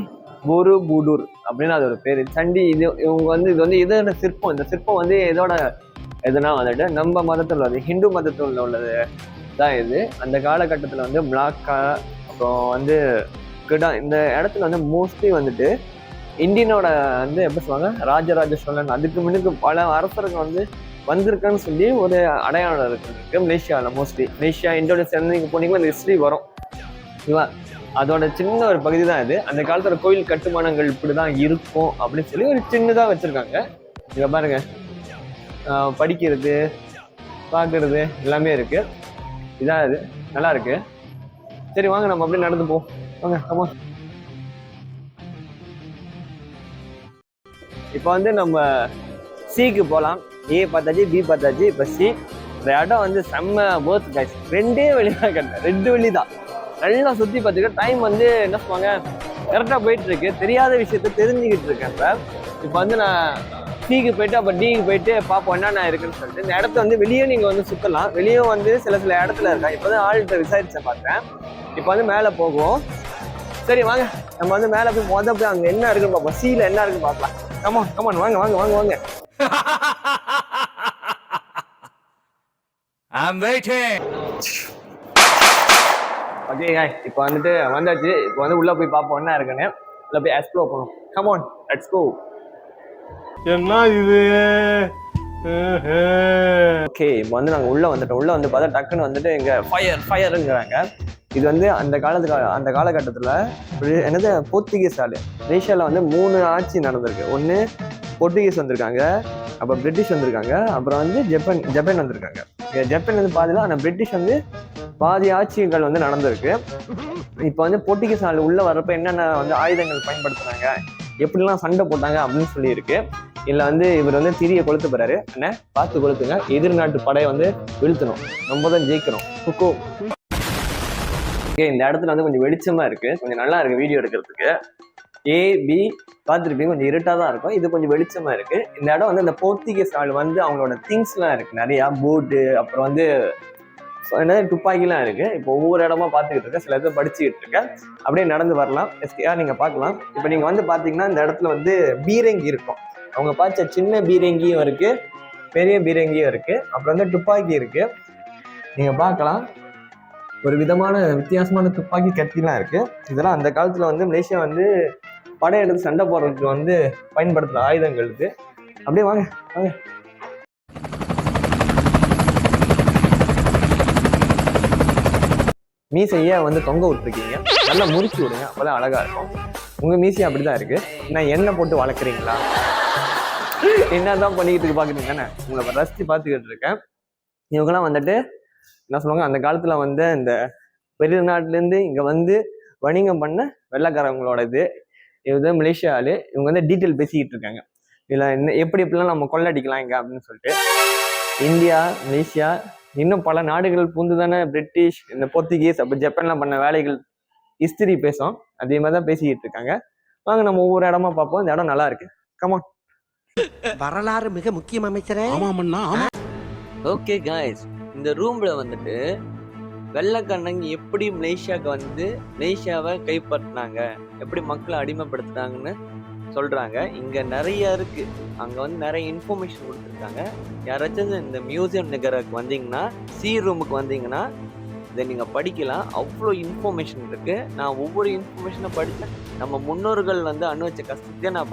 புரு புடூர் அப்படின்னு அதோட பேரு. சண்டி இது இவங்க வந்து இது வந்து இதோட சிற்பம். இந்த சிற்பம் வந்து இதோட எதுனா வந்துட்டு நம்ம மதத்தில் உள்ளது, ஹிந்து மதத்தில் உள்ளது தான் இது. அந்த காலகட்டத்தில் வந்து பிளாக்கா, அப்புறம் வந்து இந்த இடத்துல வந்து மோஸ்ட்லி வந்துட்டு இந்தியனோட வந்து எப்படி சொல்லுவாங்க, ராஜராஜ சோழன் அதுக்கு முன்னுக்கு பல அரசர்கள் வந்து வந்திருக்கான்னு சொல்லி ஒரு அடையாளம் இருக்கு மலேசியாவில். மோஸ்ட்லி மலேசியா, இந்தோனேஷியா நீங்க போனீங்கன்னா அந்த ஹிஸ்ட்ரி வரும். ஓகேவா? அதோட சின்ன ஒரு பகுதி தான் இது. அந்த காலத்துல கோயில் கட்டுமானங்கள் இப்படிதான் இருக்கும் அப்படின்னு சொல்லி ஒரு சின்னதா வச்சிருக்காங்க. இங்க பாருங்க, படிக்கிறது, பார்க்கறது எல்லாமே இருக்கு. இதான் இது, நல்லா இருக்கு. சரி வாங்க நம்ம அப்படியே நடந்து போவோம். வாங்க. ஆமா, இப்போ வந்து நம்ம சிக்கு போகலாம். ஏ பார்த்தாச்சு, பி பார்த்தாச்சு, இப்போ சி. இந்த இடம் வந்து செம்ம போத் கைஸ். 2 வழி தான் கட்டேன், 2 வழி தான். நல்லா சுற்றி பார்த்துக்க. டைம் வந்து என்ன சொல்லுவாங்க, கரெக்டாக போயிட்டு இருக்கு. தெரியாத விஷயத்த தெரிஞ்சுக்கிட்டு இருக்கேன். இப்போ வந்து நான் சிக்கு போயிட்டு அப்போ டிக்கு போயிட்டு பார்ப்போம் என்னென்ன இருக்குன்னு சொல்லிட்டு. இந்த இடத்த வந்து வெளியே நீங்கள் வந்து சுற்றலாம். வெளியே வந்து சில இடத்துல இருக்கா. இப்போ வந்து ஆள்கிட்ட விசாரிச்சேன், பார்த்தேன். இப்போ வந்து மேலே போகுவோம். சரி வாங்க, நம்ம வந்து மேலே போய் போய் அங்கே என்ன இருக்குன்னு பார்ப்போம். சியில் என்ன இருக்குன்னு பார்க்கலாம். கமான் கமான், வாங்க வாங்க வாங்க வாங்க. ஓகே गाइस, இப்போ வந்துட்டு வந்தாச்சு. இப்போ வந்து உள்ள போய் பார்ப்போம் என்ன இருக்குன்னு. உள்ள போய் எக்ஸ்ப்ளோர் பண்ணுவோம். Come on, let's go. என்ன இது? ஓகே, இப்போ வந்து நாங்கள் உள்ள வந்துட்டோம். உள்ள வந்து பார்த்தா டக்குன்னு வந்துட்டு இங்கே ஃபயருங்கிறாங்க. இது வந்து அந்த காலகட்டத்தில் என்னது போர்த்துகீஸ் ஆளு. மலேசியாவில் வந்து 3 ஆட்சி நடந்திருக்கு. ஒன்று போர்த்துகீஸ் வந்திருக்காங்க, அப்புறம் பிரிட்டிஷ் வந்திருக்காங்க, அப்புறம் வந்து ஜப்பான் வந்திருக்காங்க. ஜப்பான் வந்து பாதிலாம், ஆனால் பிரிட்டிஷ் வந்து பாதி ஆட்சிகள் வந்து நடந்திருக்கு. இப்போ வந்து போர்த்துகீஸ் ஆள் உள்ள வர்றப்ப என்னென்ன வந்து ஆயுதங்கள் பயன்படுத்துனாங்க, எப்படிலாம் சண்டை போட்டாங்க அப்படின்னு சொல்லியிருக்கு. இல்லை வந்து இவர் வந்து திரியை கொளுத்து போறாரு. என்ன பார்த்து கொளுத்துங்க, எதிர்நாட்டு படையை வந்து வீழ்த்தணும், நம்ம தான் ஜெயிக்கணும். குக்கோ. ஓகே, இந்த இடத்துல வந்து கொஞ்சம் வெளிச்சமா இருக்கு, கொஞ்சம் நல்லா இருக்கு வீடியோ எடுக்கிறதுக்கு. ஏபி பார்த்துருப்பீங்க, கொஞ்சம் இருட்டாக தான் இருக்கும். இது கொஞ்சம் வெளிச்சமா இருக்கு. இந்த இடம் வந்து இந்த போர்த்துகீஸ் ஆள் வந்து அவங்களோட திங்ஸ்லாம் இருக்கு நிறையா, போட்டு, அப்புறம் வந்து என்ன துப்பாக்கிலாம் இருக்கு. இப்போ ஒவ்வொரு இடமா பார்த்துக்கிட்டு இருக்கேன், சில இதை படிச்சுக்கிட்டு இருக்கேன். அப்படியே நடந்து வரலாம். எஸ்கேஆர் நீங்க பார்க்கலாம். இப்போ நீங்க வந்து பார்த்தீங்கன்னா இந்த இடத்துல வந்து பீரங்கி இருக்கும். அவங்க பார்த்த சின்ன பீரங்கியும் இருக்கு, பெரிய பீரங்கியும் இருக்கு, அப்புறம் வந்து துப்பாக்கி இருக்கு. நீங்க பார்க்கலாம், ஒரு வித்தியாசமான துப்பாக்கி கத்திலாம் இருக்கு. இதெல்லாம் அந்த காலத்துல வந்து மலேசியா வந்து படையெடுத்து சண்டை போடுறதுக்கு வந்து பயன்படுத்துற ஆயுதங்கள் இது. அப்படியே வாங்க வாங்க. மீசையை வந்து தொங்க விட்டுருக்கீங்க, நல்லா முறிச்சு விடுங்க, அப்பதான் அழகா இருக்கும். உங்க மீசை அப்படிதான் இருக்கு. நான் எண்ணெய் போட்டு வளர்க்குறீங்களா, என்னதான் பண்ணிக்கிட்டு பாக்குறீங்க தானே? உங்களை ரசிச்சு பார்த்துக்கிட்டு இருக்கேன். இவங்கெல்லாம் வந்துட்டு என்ன சொல்லுவாங்க, அந்த காலத்துல வந்து இந்த வெளிநாட்டுலேருந்து இங்க வந்து வணிகம் பண்ண வெள்ளைக்காரங்களோட இது மலேசியாவில். இவங்க வந்து டீட்டெயில் பேசிக்கிட்டு இருக்காங்க. இதில் என்ன எப்படிலாம் நம்ம கொள்ளடிக்கலாம் இங்க அப்படின்னு சொல்லிட்டு. இந்தியா, மலேசியா, இன்னும் பல நாடுகள் பூந்து தானே பிரிட்டிஷ், இந்த போர்த்துகீஸ், அப்போ ஜப்பான்லாம் பண்ண வேலைகள் ஹிஸ்டரி பேசும். அதே மாதிரி தான் பேசிக்கிட்டு இருக்காங்க. வாங்க நம்ம ஒவ்வொரு இடமா பார்ப்போம். இந்த இடம் நல்லா இருக்கு. கமான். வரலாறு மிக முக்கியம் அமைச்சரே. ஓகே காய்ஸ், இந்த ரூம்ல வந்துட்டு வெள்ளைக்கண்ணங்க எப்படி மலேசியாவுக்கு வந்து மலேசியாவை கைப்பற்றினாங்க, எப்படி மக்களை அடிமைப்படுத்தினாங்கன்னு சொல்றாங்க. இங்க நிறைய இருக்கு, அங்க வந்து நிறைய இன்ஃபர்மேஷன் கொடுத்துருக்காங்க. யாராச்சும் இந்த மியூசியம் நகருக்கு வந்தீங்கன்னா, சி ரூமுக்கு வந்தீங்கன்னா இதை நீங்க படிக்கலாம். அவ்வளோ இன்ஃபர்மேஷன் இருக்கு. நான் ஒவ்வொரு இன்ஃபர்மேஷனை படித்தேன். நம்ம முன்னோர்கள் வந்து அனுபவிச்ச கஷ்டத்தையே நான்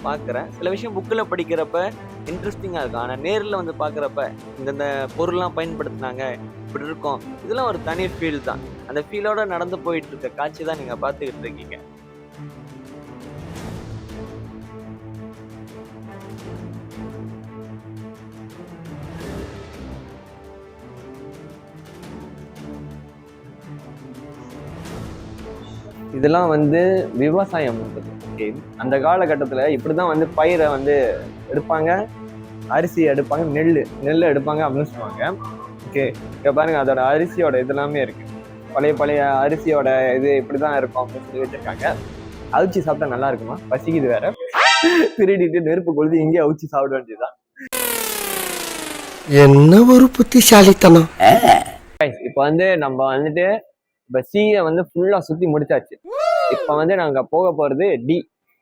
பார்க்குறேன். சில விஷயம் புக்கில் படிக்கிறப்ப இன்ட்ரெஸ்டிங்காக இருக்கும், ஆனால் நேரில் வந்து பார்க்குறப்ப இந்தந்த பொருள்லாம் பயன்படுத்தினாங்க, இப்படி இருக்கும், இதெல்லாம் ஒரு தனி ஃபீல் தான். அந்த ஃபீலோட நடந்து போயிட்டு இருக்க காட்சி தான் நீங்கள் பார்த்துக்கிட்டு இருக்கீங்க. இதெல்லாம் வந்து விவசாயம் பண்றது. ஓகே, அந்த காலகட்டத்தில் இப்படிதான் வந்து பயிரை வந்து எடுப்பாங்க, அரிசி எடுப்பாங்க, நெல் எடுப்பாங்க அப்படின்னு சொல்லுவாங்க. ஓகே, இங்கே பாருங்க, அதோட அரிசியோட இதெல்லாமே இருக்கு. பழைய அரிசியோட இது இப்படிதான் இருக்கும் அப்படின்னு சொல்லி வச்சிருக்காங்க. அவிச்சு சாப்பிட்டா நல்லா இருக்குமா? பசிக்குது வேற. திருடிட்டு நெருப்பு கொளுத்தி இங்கே அவிச்சு சாப்பிட வேண்டியதுதான். என்ன ஒரு புத்திசாலித்தனம். இப்போ வந்து நம்ம வந்துட்டு இப்போ சியை வந்து ஃபுல்லாக சுற்றி முடிச்சாச்சு. இப்போ வந்து நாங்கள் போக போகிறது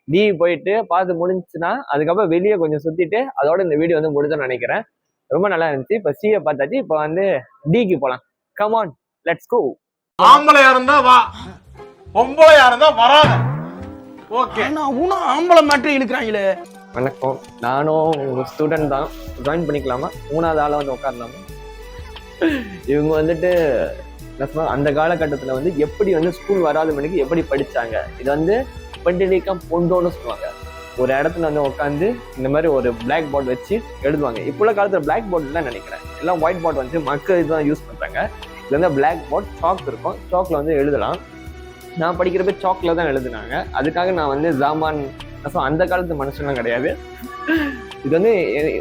டி போயிட்டு பார்த்து முடிஞ்சுன்னா அதுக்கப்புறம் வெளியே கொஞ்சம் சுற்றிட்டு அதோட இந்த வீடியோ வந்து முடிஞ்சோன்னு நினைக்கிறேன். ரொம்ப நல்லா இருந்துச்சு. இப்போ சியை பார்த்தாச்சு, இப்போ வந்து டிக்கு போகலாம். Come on, let's go. ஆம்பளையா இருந்தா வா, பொம்பளையா இருந்தா வராங்க. ஓகே. ஆனா அவனும் ஆம்பளை மாட்டி இழுக்கிறாங்களே. வணக்கம், நானும் உங்க ஸ்டூடெண்ட் தான். ஜாயின் பண்ணிக்கலாமா? 3வது ஆளா வந்து உட்காரலாமா? இவங்க வந்துட்டு அந்த காலகட்டத்தில் வந்து எப்படி வந்து ஸ்கூல் வராத மணிக்கு எப்படி படிச்சாங்க, இது வந்து பெண்டிலிக்கம் பொண்டோன்னு சொல்லுவாங்க. ஒரு இடத்துல வந்து உட்காந்து இந்த மாதிரி ஒரு பிளாக் போர்டு வச்சு எழுதுவாங்க. இப்போ உள்ள காலத்தில் பிளாக் போர்டுலாம் நினைக்கிறேன், எல்லாம் ஒயிட் போர்டு வந்து மக்கள் இதுதான் யூஸ் பண்ணுறாங்க. இது வந்து பிளாக் போர்ட், சாக் இருக்கும், சாக்ல வந்து எழுதலாம். நான் படிக்கிறப்ப சாக்ல தான் எழுதுனாங்க. அதுக்காக நான் வந்து ஜாமான் அந்த காலத்து மனுஷன்லாம் கிடையாது. இது வந்து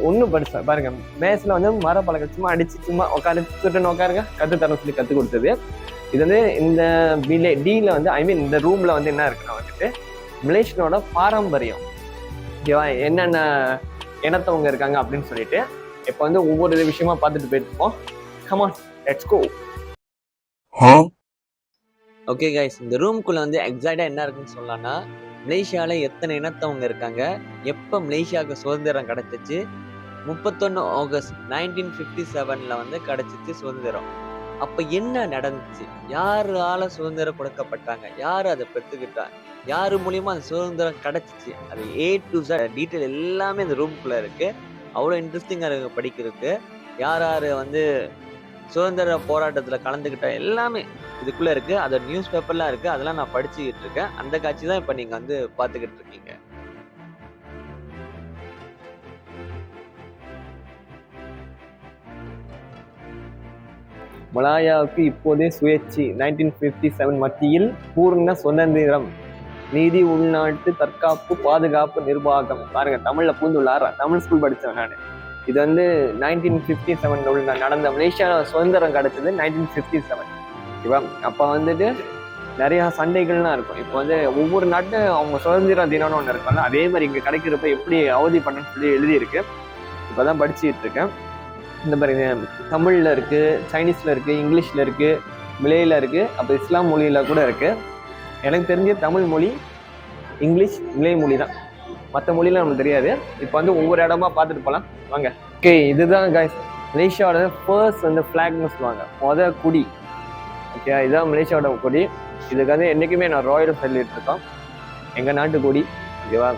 ஒன்றும் படிச்சேன் பாருங்க, மேத்ஸ்ல வந்து மர பழக்க சும்மா அடிச்சு சும்மா உட்காருன்னு உட்காருங்க கற்றுத்தரேன் சொல்லி கற்றுக் கொடுத்தது. இது வந்து இந்த டீல வந்து இந்த ரூம்ல வந்து என்ன இருக்குன்னா வந்துட்டு மலேசியனோட பாரம்பரியம், ஓகேவா, என்னென்ன இனத்தவங்க இருக்காங்க அப்படின்னு சொல்லிட்டு இப்போ வந்து ஒவ்வொரு விஷயமா பார்த்துட்டு போயிருப்போம். Come on, let's go. Okay guys, இந்த ரூம்குள்ள வந்து எக்ஸாக்டா என்ன இருக்குன்னு சொல்லலாம்னா, மலேசியால எத்தனை இனத்தவங்க இருக்காங்க, எப்போ மலேசியாவுக்கு சுதந்திரம் கிடைச்சிச்சு, 31 ஆகஸ்ட் 1957 வந்து கிடைச்சிச்சு சுதந்திரம். அப்ப என்ன நடந்துச்சு, யாரால சுதந்திரம் கொடுக்கப்பட்டாங்க, யாரு அதை பெற்றுக்கிட்டா, யாரு மூலியமா அந்த சுதந்திரம் கிடைச்சிச்சு, அது A to Z டீட்டெயில் எல்லாமே இந்த ரூம்குள்ள இருக்கு. அவ்வளோ இன்ட்ரெஸ்டிங்கா இருக்கு படிக்கிறதுக்கு. யார் யாரு வந்து சுதந்திர போராட்டத்துல கலந்துக்கிட்ட எல்லாமே இதுக்குள்ள இருக்கு. அது நியூஸ் பேப்பர்லாம் இருக்கு, அதெல்லாம் நான் படிச்சுக்கிட்டு இருக்கேன். அந்த காட்சி தான் இப்ப நீங்க வந்து பாத்துக்கிட்டு இருக்கீங்க. மலாயாவுக்கு இப்போதே சுயேட்சை 1957 மத்தியில் பூர்ண சுதந்திரம், நீதி, உள்நாட்டு தற்காப்பு, பாதுகாப்பு, நிர்வாகம். பாருங்க, தமிழ்ல பூந்துள்ளாரா, தமிழ் ஸ்கூல் படித்தேன் நான். இது வந்து 1957 நடந்த மலேசியா சுதந்திரம் கிடைச்சது 1957, ஓகேவா. அப்போ வந்துட்டு நிறைய சண்டைகள்லாம் இருக்கும். இப்போ வந்து ஒவ்வொரு நாட்டும் அவங்க சுதந்திர தினம்னு ஒன்று இருப்பாங்க, அதே மாதிரி இங்கே கிடைக்கிறப்ப எப்படி அவதி பண்ணணும்னு சொல்லி எழுதியிருக்கு. இப்போதான் படிச்சுட்டு இருக்கேன். இந்த மாதிரி தமிழ்ல இருக்கு, சைனீஸ்ல இருக்கு, இங்கிலீஷ்ல இருக்கு, மிலேயில இருக்கு, அப்போ இஸ்லாம் மொழியில கூட இருக்கு. எனக்கு தெரிஞ்ச தமிழ் மொழி, இங்கிலீஷ், மிலே மொழி தான். மற்ற மொழிலாம் நமக்கு தெரியாது. இப்போ வந்து ஒவ்வொரு இடமா பார்த்துட்டு போகலாம் வாங்க. ஓகே, இதுதான் கைஸ் மலேசியாவோட ஃபர்ஸ்ட் வந்து ஃபிளாக்னு சொல்லுவாங்க, குடி. ஓகே, இதுதான் மலேசியாவோட கொடி. இதுக்கு வந்து என்றைக்குமே நான் ராயல் சொல்லிட்டு இருக்கோம், எங்கள் நாட்டு கொடி, ஓகேவா.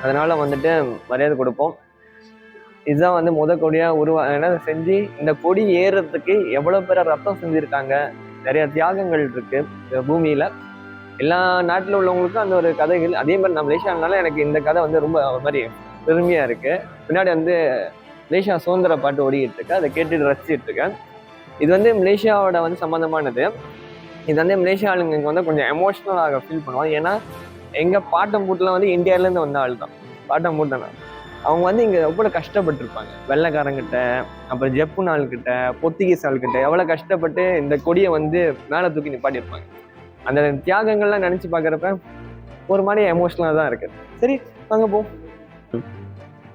அதனால வந்துட்டு மரியாதை கொடுப்போம். இதுதான் வந்து கொடியாக செஞ்சு இந்த கொடி ஏறுறதுக்கு எவ்வளோ பேரை ரத்தம் செஞ்சுருக்காங்க, நிறைய தியாகங்கள் இருக்கு இந்த பூமியில். எல்லா நாட்டில் உள்ளவங்களுக்கும் அந்த ஒரு கதைகள். அதே மாதிரி நான் மலேசியானால எனக்கு இந்த கதை வந்து ரொம்ப ஒரு மாதிரி பெருமையாக இருக்கு. பின்னாடி வந்து மலேசியா சுதந்திர பாட்டு ஓடிக்கிட்டு இருக்கு, அதை கேட்டுட்டு ரசிச்சுட்டு இருக்கேன். இது வந்து மலேசியாவோட வந்து சம்மந்தமானது. இது வந்து மலேசியா ஆளுங்க வந்து கொஞ்சம் எமோஷ்னலாக ஃபீல் பண்ணுவாங்க. ஏன்னா எங்கள் பாட்டம் பூட்டெலாம் வந்து இந்தியாவிலேருந்து வந்த ஆள் தான். பாட்டம் பூட்டனா அவங்க வந்து இங்கே எவ்வளோ கஷ்டப்பட்டுருப்பாங்க, வெள்ளைக்காரங்கிட்ட, அப்புறம் ஜப்புன் ஆள்கிட்ட, போர்த்துகீஸ் ஆள்கிட்ட எவ்வளோ கஷ்டப்பட்டு இந்த கொடியை வந்து மேலே தூக்கி நிப்பாட்டியிருப்பாங்க. அந்த தியாகங்கள்லாம் நினச்சி பார்க்குறப்ப ஒரு மாதிரி எமோஷ்னலாக தான் இருக்குது. சரி வாங்க போ.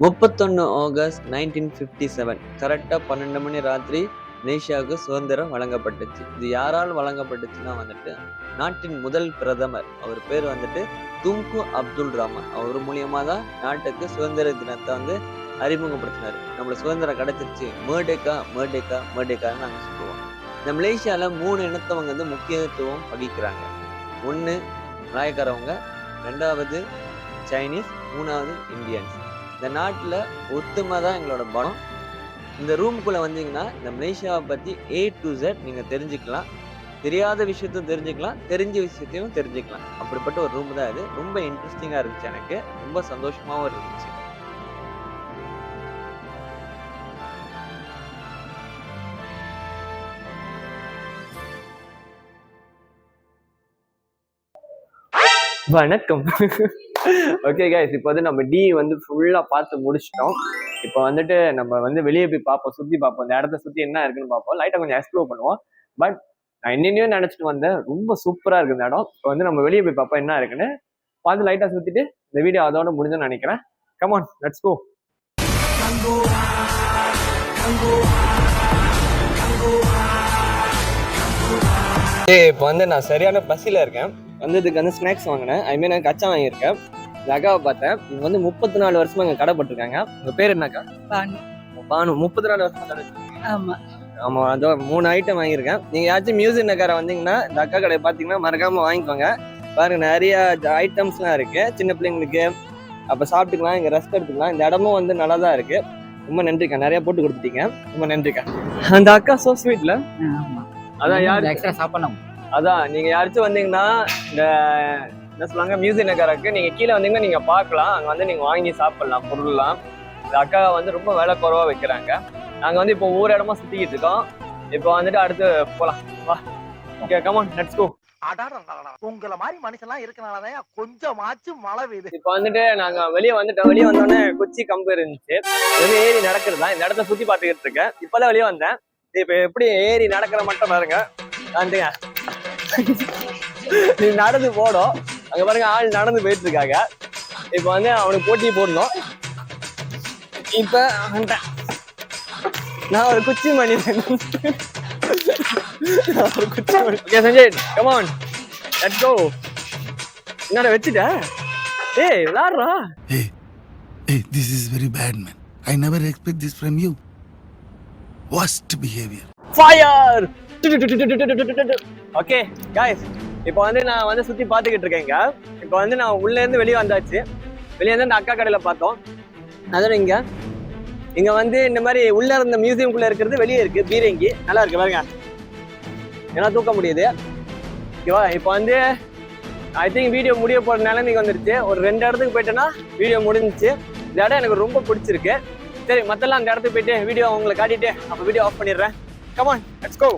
31 ஆகஸ்ட் 1957 கரெக்டாக 12 மணி ராத்திரி மலேசியாவுக்கு சுதந்திரம் வழங்கப்பட்டுச்சு. இது யாரால் வழங்கப்பட்டுச்சுன்னா வந்துட்டு நாட்டின் முதல் பிரதமர், அவர் பேர் வந்துட்டு துங்கு அப்துல் ரஹ்மான். அவர் மூலியமா தான் நாட்டுக்கு சுதந்திர தினத்தை வந்து அறிமுகப்படுத்தினார். நம்மளுக்கு சுதந்திரம் கிடைச்சிருச்சு, மேர்டேக்கா மேர்டேக்கா மேர்டேக்கான்னு நாங்கள் சொல்லுவோம். இந்த மலேசியால 3 இனத்தவங்க வந்து முக்கியத்துவம் வகிக்கிறாங்க. 1 மலாயக்காரவங்க, 2வது சைனீஸ், 3வது இந்தியன்ஸ். இந்த நாட்டில் ஒத்துமை தான் எங்களோட பலம். இந்த ரூமுக்குள்ளே வந்தீங்கன்னா இந்த மலேசியாவை பற்றி A to Z நீங்கள் தெரிஞ்சுக்கலாம். தெரியாத விஷயத்தையும் தெரிஞ்சுக்கலாம், தெரிஞ்ச விஷயத்தையும் தெரிஞ்சுக்கலாம். அப்படிப்பட்ட ஒரு ரூம் தான் இது. ரொம்ப இன்ட்ரெஸ்டிங்காக இருந்துச்சு, எனக்கு ரொம்ப சந்தோஷமாகவும் இருந்துச்சு. வணக்கம். ஓகே கைஸ், இப்போ வந்து நம்ம டி வந்து ஃபுல்லாக பார்த்து முடிச்சிட்டோம். இப்போ வந்துட்டு நம்ம வந்து வெளியே போய் பார்ப்போம், சுற்றி பார்ப்போம், இந்த இடத்த சுற்றி என்ன இருக்குன்னு பார்ப்போம், லைட்டாக கொஞ்சம் எக்ஸ்ப்ளோர் பண்ணுவோம். பட் நான் என்னென்னையும் நினச்சிட்டு வந்தேன், ரொம்ப சூப்பராக இருக்குது இந்த இடம். இப்போ வந்து நம்ம வெளியே போய் பார்ப்போம் என்ன இருக்குன்னு, பார்த்து லைட்டாக சுற்றிட்டு இந்த வீடியோ அதோட முடிஞ்சுன்னு நினைக்கிறேன். Come on, let's go. இப்போ வந்து நான் சரியான பசியில் இருக்கேன். வந்ததுக்கு வந்து ஸ்நாக்ஸ் வாங்கினேன், நான் கச்சா வாங்கியிருக்கேன். இந்த அக்காவை பார்த்தேன், இவங்க வந்து 34 வருஷமா இங்கே கடை போட்டிருக்காங்க. உங்க பேர் என்னக்கா? பானு. பானு. 34 வருஷமா கடை. ஆமா. ஆமாம் அதோ 3 ஐட்டம் வாங்கியிருக்கேன். நீங்கள் யாச்சும் மியூசிக் நகரை வந்தீங்கன்னா இந்த அக்கா கடை பார்த்தீங்கன்னா மறக்காமல் வாங்கிக்கோங்க. பாருங்க நிறைய ஐட்டம்ஸ்லாம் இருக்கு சின்ன பிள்ளைங்களுக்கு. அப்போ சாப்பிட்டுக்கலாம், இங்கே ரெஸ்ட் எடுத்துக்கலாம். இந்த இடமும் வந்து நல்லா தான் இருக்கு. ரொம்ப நன்றிக்கா, நிறைய போட்டு கொடுத்துட்டீங்க, ரொம்ப நன்றிக்கா. அந்த அக்கா சோ ஸ்வீட்ல அதான் யாரு எக்ஸ்ட்ரா சாப்பிடணும். அதான் நீங்க யாராச்சும் வந்தீங்கன்னா இந்த என்ன சொல்லுவாங்க மியூசிக் நகருக்கு நீங்க கீழே வந்தீங்கன்னா நீங்க பார்க்கலாம். அங்க வந்து நீங்க வாங்கி சாப்பிடலாம் பொருள்லாம். இந்த அக்கா வந்து ரொம்ப விலை குறைவா வைக்கிறாங்க. நாங்க வந்து இப்போ ஒவ்வொரு இடமா சுத்திக்கிட்டு இருக்கோம். இப்போ வந்துட்டு அடுத்து போலாம் வா. Okay come on let's go. உங்கள மாதிரி மனுஷன்லாம் இருக்கனாலதான் கொஞ்சமாச்சும் மழை பெய்யுது. இப்போ வந்துட்டு நாங்க வெளியே வந்துட்டோம். வெளியே வந்தோடனே கொச்சி கம்பு இருந்துச்சு. வெளியே ஏறி நடக்கிறது தான். இந்த இடத்த சுத்தி பார்த்துக்கிட்டு இருக்கேன். இப்பதான் வெளியே வந்தேன். இப்ப எப்படி ஏறி நடக்கிற மட்டும் பாருங்க. நீ நடந்து போடும். அங்க பாருங்க ஆள் நடந்து போயிட்டு இருக்காங்க. இப்ப வந்து அவனுக்கு போட்டி போடணும். இப்ப நான் ஒரு குச்சி மணி Sanjay come on let's go. என்னடா வெச்சிட்ட? ஏய் விளையாடுறா. Hey, this is very bad, man. I never expect this from you. Worst behavior. Fire. Okay guys, இப்போ வந்து நான் வந்து சுத்தி பாத்துக்கிட்டு இருக்கேங்க. இப்போ வந்து நான் உள்ள இருந்து வெளியே வந்தாச்சு. வெளியே வந்து அந்த அக்கா கடையில பார்த்தோம். அதான் இங்க வந்து இந்த மாதிரி உள்ள இருந்த மியூசியம்குள்ள இருக்கிறது வெளியே இருக்கு. பீரங்கி நல்லா இருக்கு பாருங்க. ஏன்னா தூக்க முடியுது. ஓகேவா? இப்போ வந்து ஐ திங்க் வீடியோ முடிய போற நிலைமைக்கு வந்துருச்சு. ஒரு 2 இடத்துக்கு போயிட்டேன்னா வீடியோ முடிஞ்சிச்சு. இந்த இடம் எனக்கு ரொம்ப பிடிச்சிருக்கு. சரி மத்தெல்லாம் அந்த இடத்துக்கு போயிட்டு வீடியோ உங்களுக்கு காட்டிட்டு அப்போ வீடியோ ஆஃப் பண்ணிடுறேன். Come on let's go.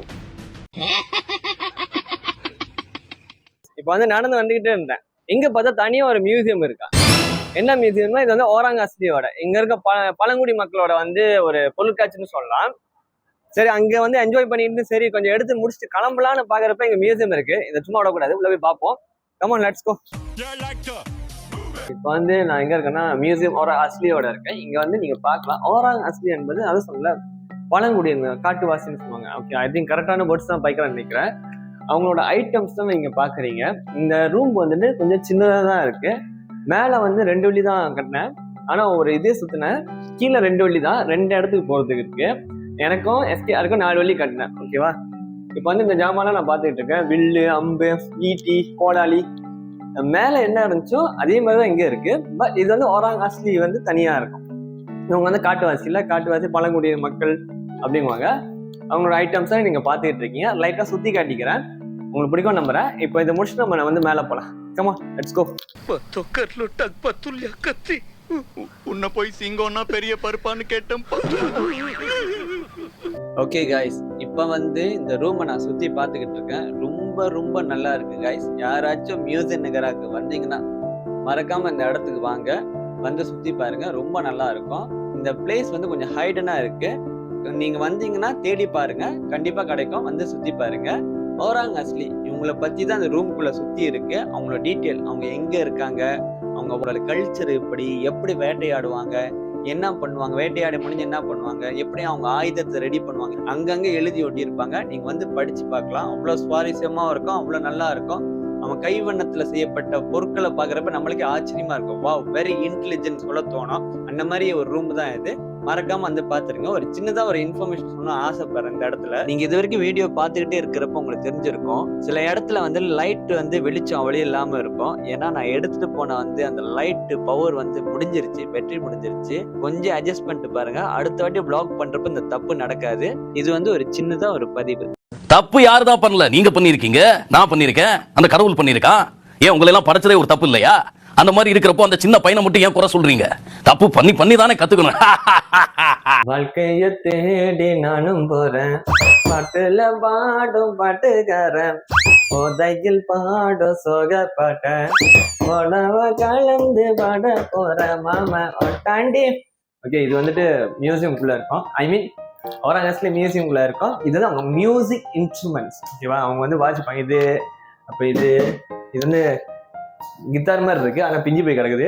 இப்போ வந்து நடந்து வந்துகிட்டே இருந்தேன். இங்க பார்த்தா தனியா ஒரு மியூசியம் இருக்கா. என்ன மியூசியம்னா இது வந்து ஓராங் அஸ்லியோட இங்க இருக்க பழங்குடி மக்களோட வந்து ஒரு பொருட்காட்சின்னு சொல்லலாம். சரி அங்க வந்து என்ஜாய் பண்ணிட்டு சரி கொஞ்சம் எடுத்து முடிச்சுட்டு கிளம்பலான்னு பாக்குறப்ப இங்க மியூசியம் இருக்கு. இதை சும்மா விடக்கூடாது, உள்ள போய் பார்ப்போம். Come on let's go. இப்போ வந்து நான் எங்க இருக்கேன்னா மியூசியம் ஓராங் அஸ்லியோட இருக்கேன். இங்க வந்து நீங்க பார்க்கலாம். ஓராங் அஸ்லி என்பது அது சொல்ல பழங்குடியின காட்டுவாசின்னு சொல்லுவாங்க. ஓகே ஐ திங்க் கரெக்டான வேர்ட்ஸ் தான் பைக்கிறேன்னு நினைக்கிறேன். அவங்களோட ஐட்டம்ஸ் தான் நீங்க பாக்குறீங்க. இந்த ரூம் வந்துட்டு கொஞ்சம் சின்னதாக தான் இருக்கு. மேல வந்து 2 வழி தான் கட்டினேன். ஆனா ஒரு இதே சுத்தினேன். கீழே 2 வழி தான், 2 இடத்துக்கு போறதுக்கு இருக்கு. எனக்கும் எஸ்கேஆருக்கும் 4 வழி கட்டினேன். ஓகேவா? இப்போ வந்து இந்த ஜாமான்லாம் நான் பார்த்துக்கிட்டு இருக்கேன். வில்லு, அம்பு, ஈட்டி, கோடாலி. மேல என்ன இருந்துச்சோ அதே மாதிரிதான் இங்க இருக்கு. பட் இது வந்து ஓராங் அஸ்லி வந்து தனியா இருக்கும். இவங்க வந்து காட்டுவாசி பழங்குடியின மக்கள் அப்படிங்குவாங்க. அவங்களோட ஐட்டம்ஸை நீங்க பார்த்துக்கிட்டு இருக்கீங்க. லைட்டா சுத்தி காட்டிக்கிறேன், உங்களுக்கு பிடிக்கும் நம்புறேன். இப்போ இதை முடிச்சுட்டு நம்ம வந்து மேல போலாம். Come on, let's go. உன்னை போய் சிங்கம்னா பெரிய பருப்பான்னு கேட்டேன். ஓகே காய்ஸ், இப்போ வந்து இந்த ரூமை நான் சுற்றி பார்த்துக்கிட்டு இருக்கேன். ரொம்ப ரொம்ப நல்லா இருக்கு காய்ஸ். யாராச்சும் மியூசியம் நகராக்கு வந்தீங்கன்னா மறக்காம இந்த இடத்துக்கு வாங்க, வந்து சுற்றி பாருங்க. ரொம்ப நல்லா இருக்கும். இந்த பிளேஸ் வந்து கொஞ்சம் ஹைடனா இருக்கு. நீங்க வந்தீங்கன்னா தேடி பாருங்க, கண்டிப்பா கிடைக்கும். வந்து சுற்றி பாருங்க. ஓராங் அஸ்லி இவங்களை பத்தி தான் அந்த ரூம்குள்ள சுத்தி இருக்கு. அவங்களோட டீட்டெயில், அவங்க எங்க இருக்காங்க, அவங்களோட கல்ச்சர் எப்படி வேட்டையாடுவாங்க, என்ன பண்ணுவாங்க, வேட்டையாடி முடிஞ்சு என்ன பண்ணுவாங்க, எப்படி அவங்க ஆயுதத்தை ரெடி பண்ணுவாங்க, அங்கங்க எழுதி ஒட்டி இருப்பாங்க. நீங்க வந்து படிச்சு பார்க்கலாம். அவ்வளவு சுவாரஸ்யமா இருக்கும், அவ்வளவு நல்லா இருக்கும். அவங்க கைவண்ணத்துல செய்யப்பட்ட பொருட்களை பாக்குறப்ப நம்மளுக்கே ஆச்சரியமா இருக்கும். வாவ், வெரி இன்டெலிஜென்ட் சொல்ல தோணும். அந்த மாதிரி ஒரு ரூம் தான் இது. மறக்காம வந்து பாத்துருங்க. ஒரு சின்னதா ஒரு இன்ஃபர்மேஷன் சொன்னா ஆசைப்படுறேன். இந்த இடத்துல நீங்க இது வரைக்கும் வீடியோ பார்த்துக்கிட்டே இருக்கிறப்ப உங்களுக்கு தெரிஞ்சிருக்கும், சில இடத்துல வந்து லைட் வந்து வெளிச்சம் வழி இல்லாம இருக்கும். ஏன்னா நான் எடுத்துட்டு போன வந்து அந்த லைட் பவர் வந்து முடிஞ்சிருச்சு, பேட்டரி முடிஞ்சிருச்சு. கொஞ்சம் அட்ஜஸ்ட் பண்ணிட்டு பாருங்க. அடுத்த வாட்டி பிளாக் பண்றப்ப இந்த தப்பு நடக்காது. இது வந்து ஒரு சின்னதா ஒரு பதிவு. தப்பு யாருதான் பண்ணல, நீங்க பண்ணிருக்கீங்க, நான் பண்ணிருக்கேன், அந்த கடவுள் பண்ணிருக்கான். ஏன் உங்களை எல்லாம் படைச்சதே ஒரு தப்பு இல்லையா? அந்த மாதிரி இருக்கிறப்போ அந்த சின்ன பையனை மட்டும் ஏன் குறை சொல்றீங்க? தப்பு பண்ணி தானே கத்துக்கணும். வாழ்க்கைய தேடி நானும் போறேன், பாட்டுல பாடும் பாட்டுக்காரன், போதையில் பாடும் சோக பாட்ட, உணவ கலந்து பாட போற மாமா ஒட்டாண்டி. ஓகே, இது வந்துட்டு மியூசியம்குள்ள இருக்கும். ஐ மீன் ஓராங் அஸ்லி மியூசியம்குள்ள இருக்கும். இதுதான் அவங்க மியூசிக் இன்ஸ்ட்ருமெண்ட்ஸ். ஓகேவா? அவங்க வந்து வாசிப்பாங்க. இது அப்போ இது வந்து கிட்டார் மாதிரி இருக்கு, ஆனா பிஞ்சு போய் கிடக்குது.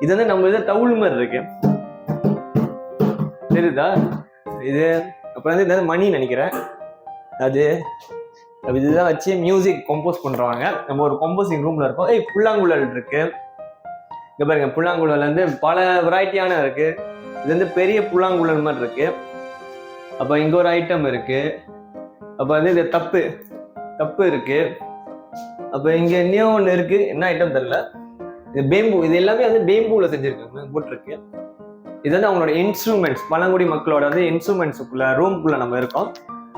இது வந்து நம்ம இது டவுல் மாதிரி இருக்கு, தெரியுதா? இது அப்புறம் வந்து இது மணி நினைக்கிறேன். அது இதுதான் வச்சு மியூசிக் கம்போஸ் பண்றவாங்க. நம்ம ஒரு கம்போசிங் ரூம்ல இருக்கோம். புல்லாங்குழல் இருக்கு. இங்க பாருங்க, புல்லாங்குழல் வந்து பல வெரைட்டியான இருக்கு. இது வந்து பெரிய புல்லாங்குழல் மாதிரி இருக்கு. அப்போ இங்கே ஒரு ஐட்டம் இருக்கு. அப்போ வந்து இது தப்பு இருக்கு. அப்போ இங்கே இன்னும் ஒன்று இருக்கு, என்ன ஐட்டம் தெரியல. இது பேம்பு, இது எல்லாமே வந்து பேம்பூவில் செஞ்சுருக்காங்க போட்டிருக்கு. இது வந்து அவங்களோட இன்ஸ்ட்ருமெண்ட்ஸ், பழங்குடி மக்களோட வந்து இன்ஸ்ட்ருமெண்ட்ஸுக்குள்ள ரூம்குள்ள நம்ம இருக்கோம்.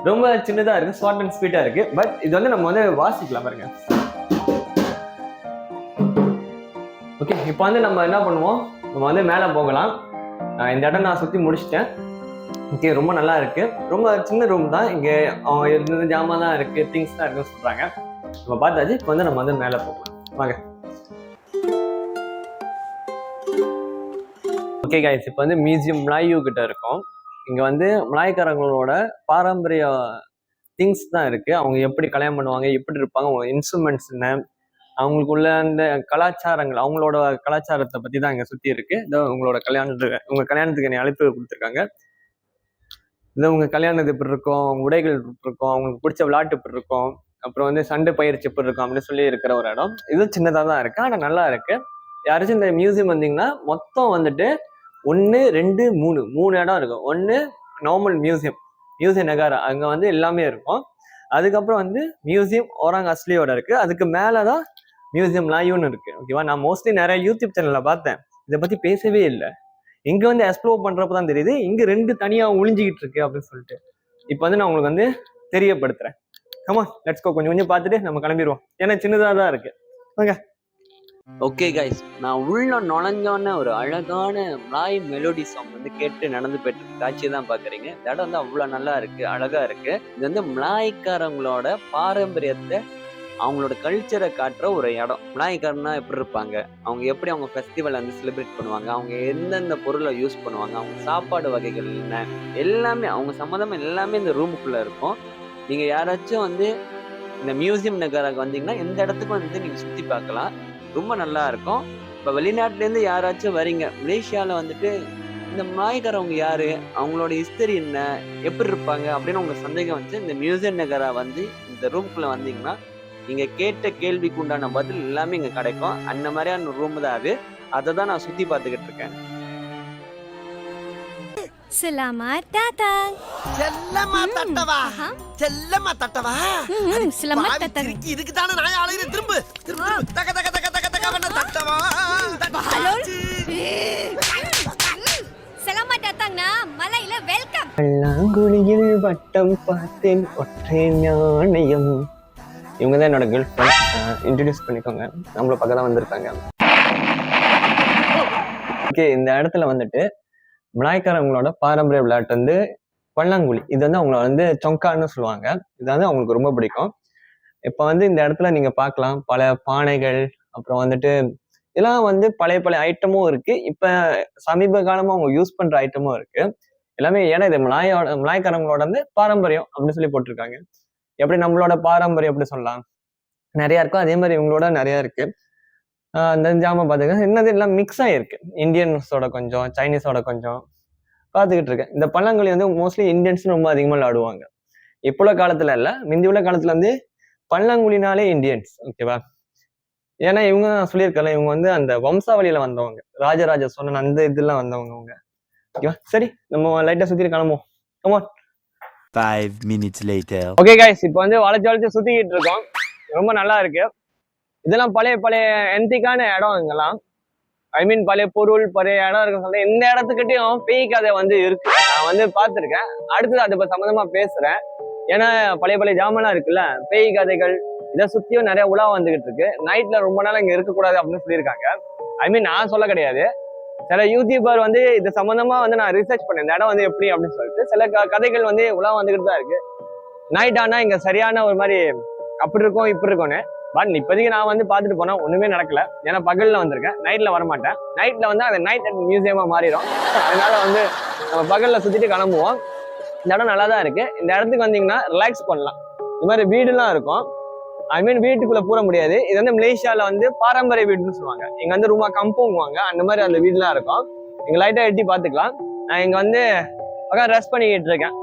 ரொம்ப சின்னதாக இருக்கு, ஷார்ட் அண்ட் ஸ்வீட்டாக இருக்கு. பட் இது வந்து நம்ம வந்து வாசிக்கலாம் பாருங்க. ஓகே, இப்போ வந்து நம்ம என்ன பண்ணுவோம், நம்ம வந்து மேலே போகலாம். இந்த இடம் நான் சுற்றி முடிச்சிட்டேன். ஓகே, ரொம்ப நல்லா இருக்கு. ரொம்ப சின்ன ரூம் தான். இங்கே இருந்தது ஜாமான் தான் இருக்கு, திங்ஸ் தான் இருக்குன்னு சொல்றாங்க. நம்ம பார்த்தாச்சு. இப்போ வந்து நம்ம வந்து மேலே போகலாம், வாங்க. ஓகே கைஸ், இப்போ வந்து மியூசியம் மலாயூ கிட்ட இருக்கோம். இங்கே வந்து மலாய்க்காரங்களோட பாரம்பரிய திங்ஸ் தான் இருக்கு. அவங்க எப்படி கல்யாணம் பண்ணுவாங்க, எப்படி இருப்பாங்க, அவங்க இன்ஸ்ட்ருமெண்ட்ஸ் என்ன, அவங்களுக்குள்ள அந்த கலாச்சாரங்கள், அவங்களோட கலாச்சாரத்தை பற்றி தான் இங்கே சுற்றி இருக்கு. இதோ உங்களோட உங்கள் கல்யாணத்துக்கு என்னை அழைப்பு கொடுத்துருக்காங்க. இதோ உங்கள் கல்யாணத்து எப்படி இருக்கும், அவங்க உடைகள் எப்படி இருக்கும், அவங்களுக்கு பிடிச்ச விளையாட்டு எப்படி இருக்கும், அப்புறம் வந்து சண்டை பயிற்சி எப்படி இருக்கும் அப்படின்னு சொல்லி இருக்கிற ஒரு இடம். இது சின்னதாக தான் இருக்கு, ஆனால் நல்லா இருக்கு. யாராச்சும் இந்த மியூசியம் வந்தீங்கன்னா மொத்தம் வந்துட்டு 1, 2, 3 இடம் இருக்கும். ஒன்று நார்மல் மியூசியம் நகாரா, அங்கே வந்து எல்லாமே இருக்கும். அதுக்கப்புறம் வந்து மியூசியம் ஓராங் அஸ்லியோட இருக்கு. அதுக்கு மேலே தான் மியூசியம் மலாயூன்னு இருக்கு. ஓகேவா, நான் மோஸ்ட்லி நிறைய யூடியூப் சேனலில் பார்த்தேன், இதை பற்றி பேசவே இல்லை. இங்கே வந்து எக்ஸ்ப்ளோர் பண்ணுறப்ப தான் தெரியுது இங்கே 2 தனியாக ஒளிஞ்சிக்கிட்டு இருக்கு அப்படின்னு சொல்லிட்டு. இப்போ வந்து நான் உங்களுக்கு வந்து தெரியப்படுத்துறேன். கமான், லெட்ஸ் கோ. கொஞ்சம் பார்த்துட்டு நம்ம கிளம்பிடுவோம், ஏன்னா சின்னதாக தான் இருக்கு. வாங்க. ஓகே கைஸ், நான் உள்ள நுழைஞ்சோன்னே ஒரு அழகான மலாய் மெலோடி சாங் வந்து கேட்டு நடந்து போயிட்டு காட்சி தான் பார்க்குறீங்க. இந்த இடம் வந்து அவ்வளோ நல்லா இருக்கு, அழகா இருக்கு. இது வந்து மலாய்க்காரங்களோட பாரம்பரியத்தை, அவங்களோட கல்ச்சரை காட்டுற ஒரு இடம். மலாய்க்காரனா எப்படி இருப்பாங்க, அவங்க எப்படி அவங்க ஃபெஸ்டிவல் வந்து செலிப்ரேட் பண்ணுவாங்க, அவங்க எந்தெந்த பொருளை யூஸ் பண்ணுவாங்க, அவங்க சாப்பாடு வகைகள் என்ன, எல்லாமே அவங்க சம்மந்தமாக எல்லாமே இந்த ரூமுக்குள்ளே இருக்கும். நீங்கள் யாராச்சும் வந்து இந்த மியூசியம் நகராக வந்தீங்கன்னா இந்த இடத்துக்கு வந்து நீங்கள் சுற்றி பார்க்கலாம், ரொம்ப நல்லா இருக்கும். இப்போ வெளிநாட்டிலேருந்து யாராச்சும் வரீங்க, மலேசியாவில் வந்துட்டு இந்த மலாய்க்காரவங்க யாரு, அவங்களோட ஹிஸ்டரி என்ன, எப்படி இருப்பாங்க அப்படின்னு உங்களுக்கு சந்தேகம் வச்சு இந்த மியூசியம் நகரா வந்து இந்த ரூம்குள்ளே வந்தீங்கன்னா நீங்கள் கேட்ட கேள்விக்கு உண்டான பதில் எல்லாமே இங்கே கிடைக்கும். அந்த மாதிரியான ரூம் தான் அது. அதை தான் நான் சுற்றி பார்த்துக்கிட்டு இருக்கேன். Selamat datang. செல்லமா தட்டவா, செல்லமா தட்டவா. Selamat datang. இதுக்கு தானே நான் அலையிறேன். திரும்ப தக தக தக தக தக தட்டவா. Selamat datang na Malayல welcome. பல்லாங்குழியில் வட்டம் பார்த்தேன் ஒற்றை ஞானயம். இவங்க தான் என்னோட கேர்ள் ஃப்ரெண்ட். இன்ட்ரடியூஸ் பண்ணிக்கோங்க, நம்மள பக்கம் தான் வந்திருக்காங்க. ஓகே, இந்த இடத்துல வந்துட்டு மலாய்க்காரங்களோட பாரம்பரிய விளையாட்டு வந்து பல்லாங்குழி. இது வந்து அவங்கள வந்து சொங்கான்னு சொல்லுவாங்க. இது வந்து அவங்களுக்கு ரொம்ப பிடிக்கும். இப்போ வந்து இந்த இடத்துல நீங்க பார்க்கலாம் பல பானைகள், அப்புறம் வந்துட்டு இதெல்லாம் வந்து பழைய ஐட்டமும் இருக்கு. இப்ப சமீப காலமா அவங்க யூஸ் பண்ற ஐட்டமும் இருக்கு எல்லாமே. ஏன்னா இது மலாய்க்காரங்களோட வந்து பாரம்பரியம் அப்படின்னு சொல்லி போட்டிருக்காங்க. எப்படி நம்மளோட பாரம்பரியம் எப்படி சொல்லலாம், நிறைய இருக்கும், அதே மாதிரி இவங்களோட நிறைய இருக்கு. அந்த ஜாமான் பார்த்துக்க என்னது எல்லாம் மிக்ஸ் ஆகிருக்கு, இந்தியன்ஸோட கொஞ்சம், சைனீஸோட கொஞ்சம் பார்த்துக்கிட்டு இருக்கேன். இந்த பல்லாங்குழி வந்து மோஸ்ட்லி இந்தியன்ஸ் ரொம்ப அதிகமாக விளையாடுவாங்க. இப்போ உள்ள காலத்துல இல்லை, முந்தி உள்ள காலத்துல வந்து பல்லாங்குழினாலே இந்தியன்ஸ். ஓகேவா, ஏன்னா இவங்க சொல்லியிருக்கல, இவங்க வந்து அந்த வம்சாவளியில வந்தவங்க, ராஜராஜ சோழன் அந்த இதெல்லாம் வந்தவங்க அவங்க. ஓகேவா, சரி நம்ம லைட்டா சுத்தி கிளம்புவோம். Come on. 5 minutes later. Okay guys, இப்போ வந்து வளைச்சு சுத்திக்கிட்டு இருக்கோம். ரொம்ப நல்லா இருக்கு. இதெல்லாம் பழைய எந்திக்கான இடம். இங்கெல்லாம் ஐ மீன் பழைய பொருள், பழைய இடம் இருக்குன்னு சொல்றேன். இந்த இடத்துக்கிட்டையும் பேய் கதை வந்து இருக்கு, நான் வந்து பார்த்துருக்கேன். அடுத்தது அதை சம்மந்தமா பேசுறேன். ஏன்னா பழைய ஜாமெல்லாம் இருக்குல்ல, பேய் கதைகள் இதை சுத்தியும் நிறைய உலா வந்துகிட்டு இருக்கு. நைட்ல ரொம்ப நாள் இங்க இருக்கக்கூடாது அப்படின்னு சொல்லியிருக்காங்க. ஐ மீன் நான் சொல்ல கிடையாது, சில யூடியூபர் வந்து இது சம்பந்தமா வந்து நான் ரிசர்ச் பண்ணேன், இந்த இடம் வந்து எப்படி அப்படின்னு சொல்லிட்டு. சில கதைகள் வந்து உலா வந்துகிட்டு தான் இருக்கு. நைட் ஆனா இங்க சரியான ஒரு மாதிரி அப்படி இருக்கும் இப்படி இருக்கும்னு. பட் இப்போதைக்கு நான் வந்து பார்த்துட்டு போனா ஒண்ணுமே நடக்கல, ஏன்னா பகல்ல வந்திருக்கேன், நைட்ல வரமாட்டேன். நைட்ல வந்து அது நைட் மியூசியமா மாறிடும். அதனால வந்து நம்ம பகல்ல சுத்திட்டு கிளம்புவோம். இந்த இடம் நல்லா தான் இருக்கு. இந்த இடத்துக்கு வந்தீங்கன்னா ரிலாக்ஸ் பண்ணலாம். இந்த மாதிரி வீடுலாம் இருக்கும். ஐ மீன் வீட்டுக்குள்ள பூர முடியாது. இது வந்து மலேசியால வந்து பாரம்பரிய வீடுன்னு சொல்லுவாங்க. இங்க வந்து ரூமா கம்பவுங்குவாங்க, அந்த மாதிரி அந்த வீடுலாம் இருக்கும். இங்க லைட்டா எட்டி பார்த்துக்கலாம். நான் இங்க வந்து ரெஸ்ட் பண்ணிக்கிட்டு இருக்கேன்.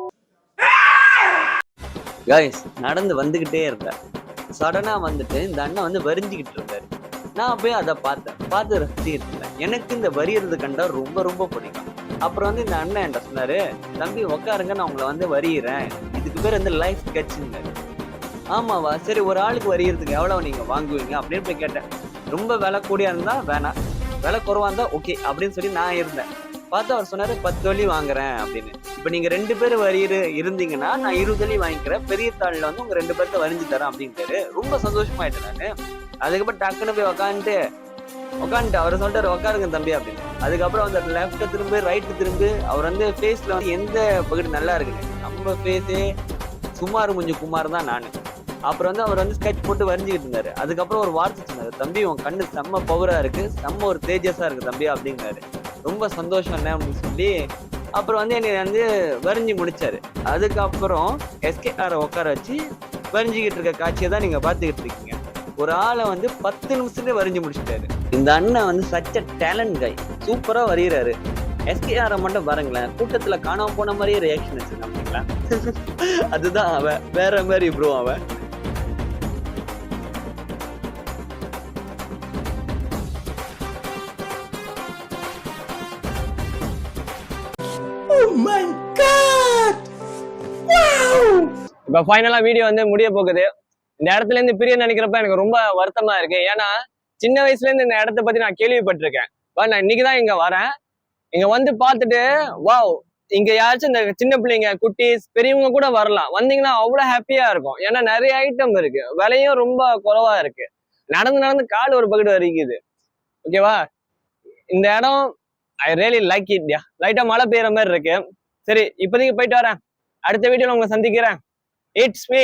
கைஸ், நடந்து வந்துகிட்டே இருந்தேன். சடனா வந்துட்டு இந்த அண்ணன் வந்து வரிஞ்சிக்கிட்டு இருந்தாரு. நான் போய் அதை பார்த்து ரசிச்சுக்கிட்டு இருந்தேன். எனக்கு இந்த வரியறது கண்டா ரொம்ப ரொம்ப பிடிக்கும். அப்புறம் வந்து இந்த அண்ணன் என்கிட்ட சொன்னாரு, தம்பி உட்காருங்க, நான் உங்களை வந்து வரியிறேன், இதுக்கு பேர் வந்து லைஃப் ஸ்கெட்சுங்க. ஆமாவா, சரி ஒரு ஆளுக்கு வரிகிறதுக்கு எவ்வளவு நீங்க வாங்குவீங்க அப்படின்னு போய் கேட்டேன். ரொம்ப விலை கூடியா இருந்தா வேணாம், விலை குறைவா இருந்தா ஓகே அப்படின்னு சொல்லி நான் இருந்தேன். பார்த்தா அவர் சொன்னாரு 10 வழி வாங்குறேன் அப்படின்னு. இப்ப நீங்க 2 பேர் இருந்தீங்கன்னா நான் 20 வழி வாங்கிக்கிறேன், பெரிய தாள்ல வந்து உங்க 2 பேர்த்த வரைஞ்சு தரேன் அப்படின்ட்டு. ரொம்ப சந்தோஷமாயிட்டேன் நானு. அதுக்கப்புறம் டக்குன்னு போய் உக்காந்துட்டு அவர் சொல்லிட்டாரு உட்காருங்க தம்பி அப்படின்னு. அதுக்கப்புறம் வந்து லெஃப்ட் திரும்பி ரைட் திரும்பி அவர் வந்து ஃபேஸ்ல வந்து எந்த பகுதி நல்லா இருக்குங்க, நம்ம ஃபேஸே சுமார் கொஞ்சம் குமார் தான் நானு. அப்புறம் வந்து அவர் வந்து ஸ்கெட்ச் போட்டு வரைஞ்சிக்கிட்டு இருந்தாரு. அதுக்கப்புறம் ஒரு வார்த்தை சொன்னாரு, தம்பி உன் கண்ணு செம்ம பவரா இருக்கு, செம்ம ஒரு தேஜஸா இருக்கு தம்பி அப்படிங்கிறாரு. ரொம்ப சந்தோஷம் என்ன அப்படின்னு சொல்லி அப்புறம் வந்து என்னை வந்து வரைஞ்சி முடிச்சாரு. அதுக்கப்புறம் எஸ்கேஆரை உட்கார வச்சு வரைஞ்சிக்கிட்டு இருக்க காட்சியை தான் நீங்க பாத்துக்கிட்டு இருக்கீங்க. ஒரு ஆளை வந்து 10 நிமிஷத்துலேயே வரைஞ்சி முடிச்சிட்டாரு. இந்த அண்ணன் வந்து சச்ச டேலண்ட் கை, சூப்பரா வரைகிறாரு. எஸ்கேஆரை மட்டும் பாருங்களேன், கூட்டத்துல காணாம போன மாதிரியே ரியாக்ஷன் வச்சிருக்காங்களா. அதுதான் அவன், வேற மாதிரி ப்ரோ அவன். இப்ப ஃபைனலா வீடியோ வந்து முடிய போகுது. இந்த இடத்துல இருந்து பிரிய நினைக்கிறப்ப எனக்கு ரொம்ப வருத்தமா இருக்கு. ஏன்னா சின்ன வயசுல இருந்து இந்த இடத்த பத்தி நான் கேள்விப்பட்டிருக்கேன். நான் இன்னைக்குதான் இங்க வரேன். இங்க வந்து பார்த்துட்டு வாவ், இங்க யாராச்சும் இந்த சின்ன பிள்ளைங்க, குட்டீஸ், பெரியவங்க கூட வரலாம். வந்தீங்கன்னா அவ்வளவு ஹாப்பியா இருக்கும். ஏன்னா நிறைய ஐட்டம் இருக்கு, விலையும் ரொம்ப குறைவா இருக்கு. நடந்து கால் ஒரு பக்கெட் வரைக்குது. ஓகேவா, இந்த இடம் ஐ ரியலி லைக் இட். லைட்டா மழை பெய்யற மாதிரி இருக்கு. சரி, இப்போதைக்கு போயிட்டு வரேன். அடுத்த வீடியோல உங்களை சந்திக்கிறேன். It's me